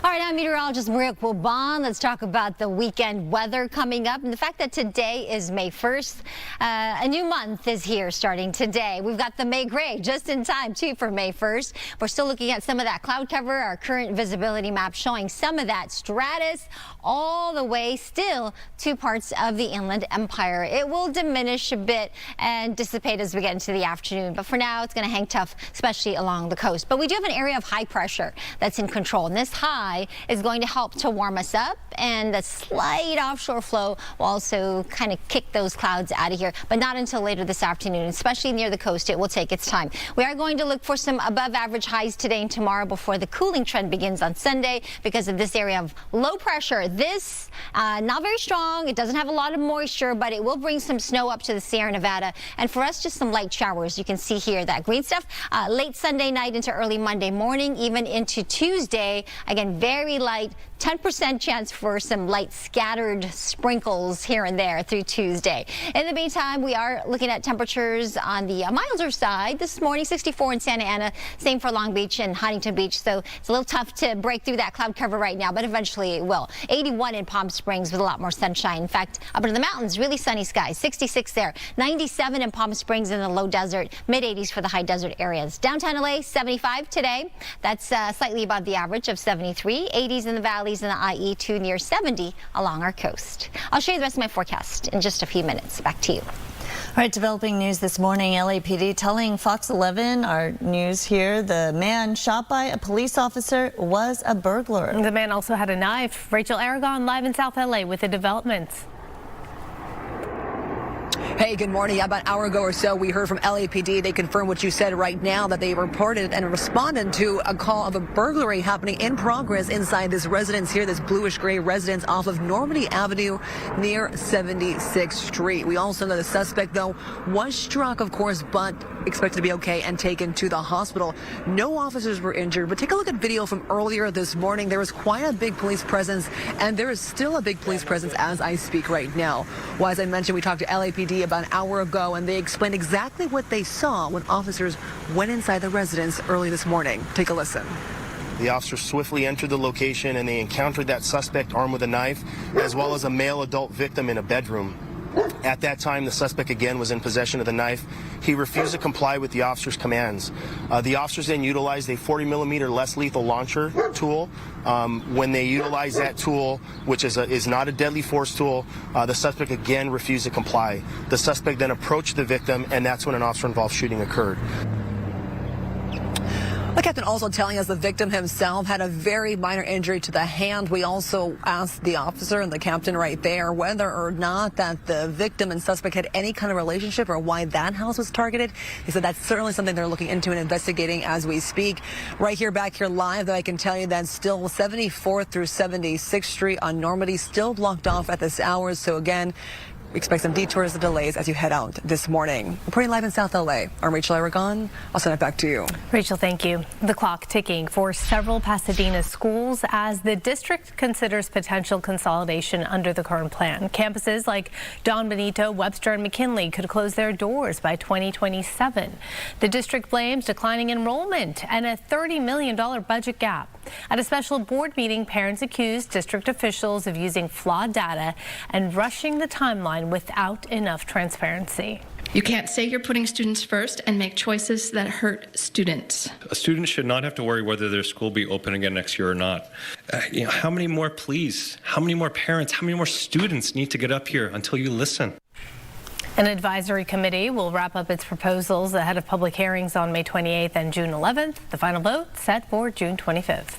All right, I'm meteorologist Maria Quilban. Let's talk about the weekend weather coming up and the fact that today is May 1st. A new month is here starting today. We've got the May gray just in time, too, for May 1st. We're still looking at some of that cloud cover. Our current visibility map showing some of that stratus all the way still to parts of the Inland Empire. It will diminish a bit and dissipate as we get into the afternoon. But for now, it's going to hang tough, especially along the coast. But we do have an area of high pressure that's in control. And this high is going to help to warm us up, and the slight offshore flow will also kind of kick those clouds out of here, but not until later this afternoon, especially near the coast. It will take its time. We are going to look for some above average highs today and tomorrow before the cooling trend begins on Sunday because of this area of low pressure this, not very strong. It doesn't have a lot of moisture, but it will bring some snow up to the Sierra Nevada. And for us, just some light showers. You can see here that green stuff late Sunday night into early Monday morning, even into Tuesday. Again, very light. 10% chance for some light scattered sprinkles here and there through Tuesday. In the meantime, we are looking at temperatures on the milder side this morning. 64 in Santa Ana, same for Long Beach and Huntington Beach. So it's a little tough to break through that cloud cover right now, but eventually it will. 81 in Palm Springs with a lot more sunshine. In fact, up in the mountains, really sunny skies. 66 there. 97 in Palm Springs in the low desert. Mid-80s for the high desert areas. Downtown LA, 75 today. That's slightly above the average of 73. 80s in the valleys and the IE to near 70 along our coast. I'll show you the rest of my forecast in just a few minutes. Back to you. All right, developing news this morning. LAPD telling Fox 11, our news here, the man shot by a police officer was a burglar. The man also had a knife. Rachel Aragon live in South LA with the developments. Hey, good morning. About an hour ago or so, we heard from LAPD. They confirmed what you said right now, that they reported and responded to a call of a burglary happening in progress inside this residence here, this bluish gray residence off of Normandy Avenue near 76th Street. We also know the suspect, though, was struck, of course, but expected to be okay and taken to the hospital. No officers were injured, but take a look at video from earlier this morning. There was quite a big police presence, and there is still a big police presence as I speak right now. Well, as I mentioned, we talked to LAPD about an hour ago, and they explained exactly what they saw when officers went inside the residence early this morning. Take a listen. The officers swiftly entered the location and they encountered that suspect armed with a knife, as well as a male adult victim in a bedroom. At that time, the suspect again was in possession of the knife. He refused to comply with the officers' commands. The officers then utilized a 40mm less lethal launcher tool. When they utilized that tool, which is not a deadly force tool, the suspect again refused to comply. The suspect then approached the victim, and that's when an officer-involved shooting occurred. The captain also telling us the victim himself had a very minor injury to the hand. We also asked the officer and the captain right there whether or not that the victim and suspect had any kind of relationship or why that house was targeted. He said that's certainly something they're looking into and investigating as we speak. Right here, back here live, though, I can tell you that still 74th through 76th Street on Normandy still blocked off at this hour. So again, expect some detours and delays as you head out this morning. Reporting live in South LA, I'm Rachel Aragon. I'll send it back to you. Rachel, thank you. The clock ticking for several Pasadena schools as the district considers potential consolidation under the current plan. Campuses like Don Benito, Webster, and McKinley could close their doors by 2027. The district blames declining enrollment and a $30 million budget gap. At a special board meeting, parents accused district officials of using flawed data and rushing the timeline without enough transparency. You can't say you're putting students first and make choices that hurt students. A student should not have to worry whether their school will be open again next year or not. How many more pleas, how many more parents, how many more students need to get up here until you listen? An advisory committee will wrap up its proposals ahead of public hearings on May 28th and June 11th. The final vote set for June 25th.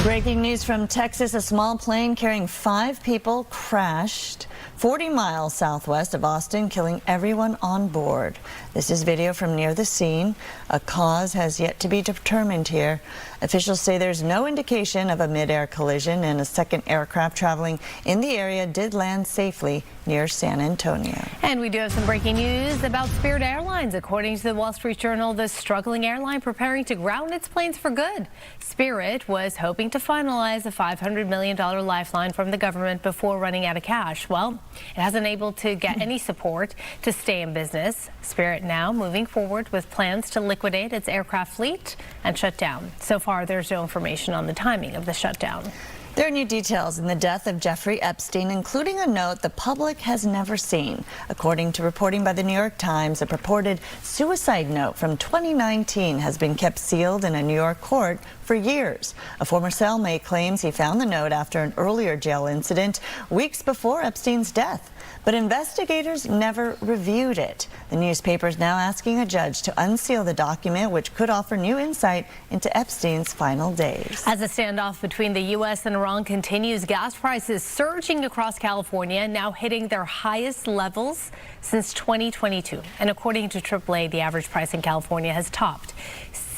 Breaking news from Texas, a small plane carrying 5 people crashed 40 miles southwest of Austin, killing everyone on board. This is video from near the scene. A cause has yet to be determined here. Officials say there's no indication of a mid-air collision, and a second aircraft traveling in the area did land safely near San Antonio. And we do have some breaking news about Spirit Airlines. According to the Wall Street Journal, the struggling airline preparing to ground its planes for good. Spirit was hoping to finalize a $500 million lifeline from the government before running out of cash. Well, it hasn't been able to get any support to stay in business. Spirit now moving forward with plans to liquidate its aircraft fleet and shut down. So far, there's no information on the timing of the shutdown. There are new details in the death of Jeffrey Epstein, including a note the public has never seen. According to reporting by the New York Times, a purported suicide note from 2019 has been kept sealed in a New York court for years. A former cellmate claims he found the note after an earlier jail incident weeks before Epstein's death. But investigators never reviewed it. The newspaper is now asking a judge to unseal the document, which could offer new insight into Epstein's final days. As the standoff between the U.S. and Iran continues, gas prices surging across California, now hitting their highest levels since 2022. And according to AAA, the average price in California has topped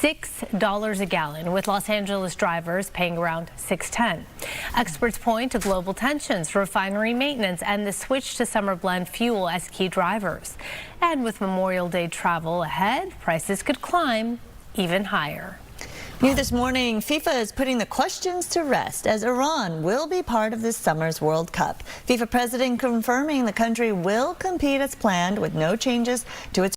$6 a gallon, with Los Angeles drivers paying around $6.10. Experts point to global tensions, refinery maintenance, and the switch to summer blend fuel as key drivers. And with Memorial Day travel ahead, prices could climb even higher. New this morning, FIFA is putting the questions to rest as Iran will be part of this summer's World Cup. FIFA president confirming the country will compete as planned with no changes to its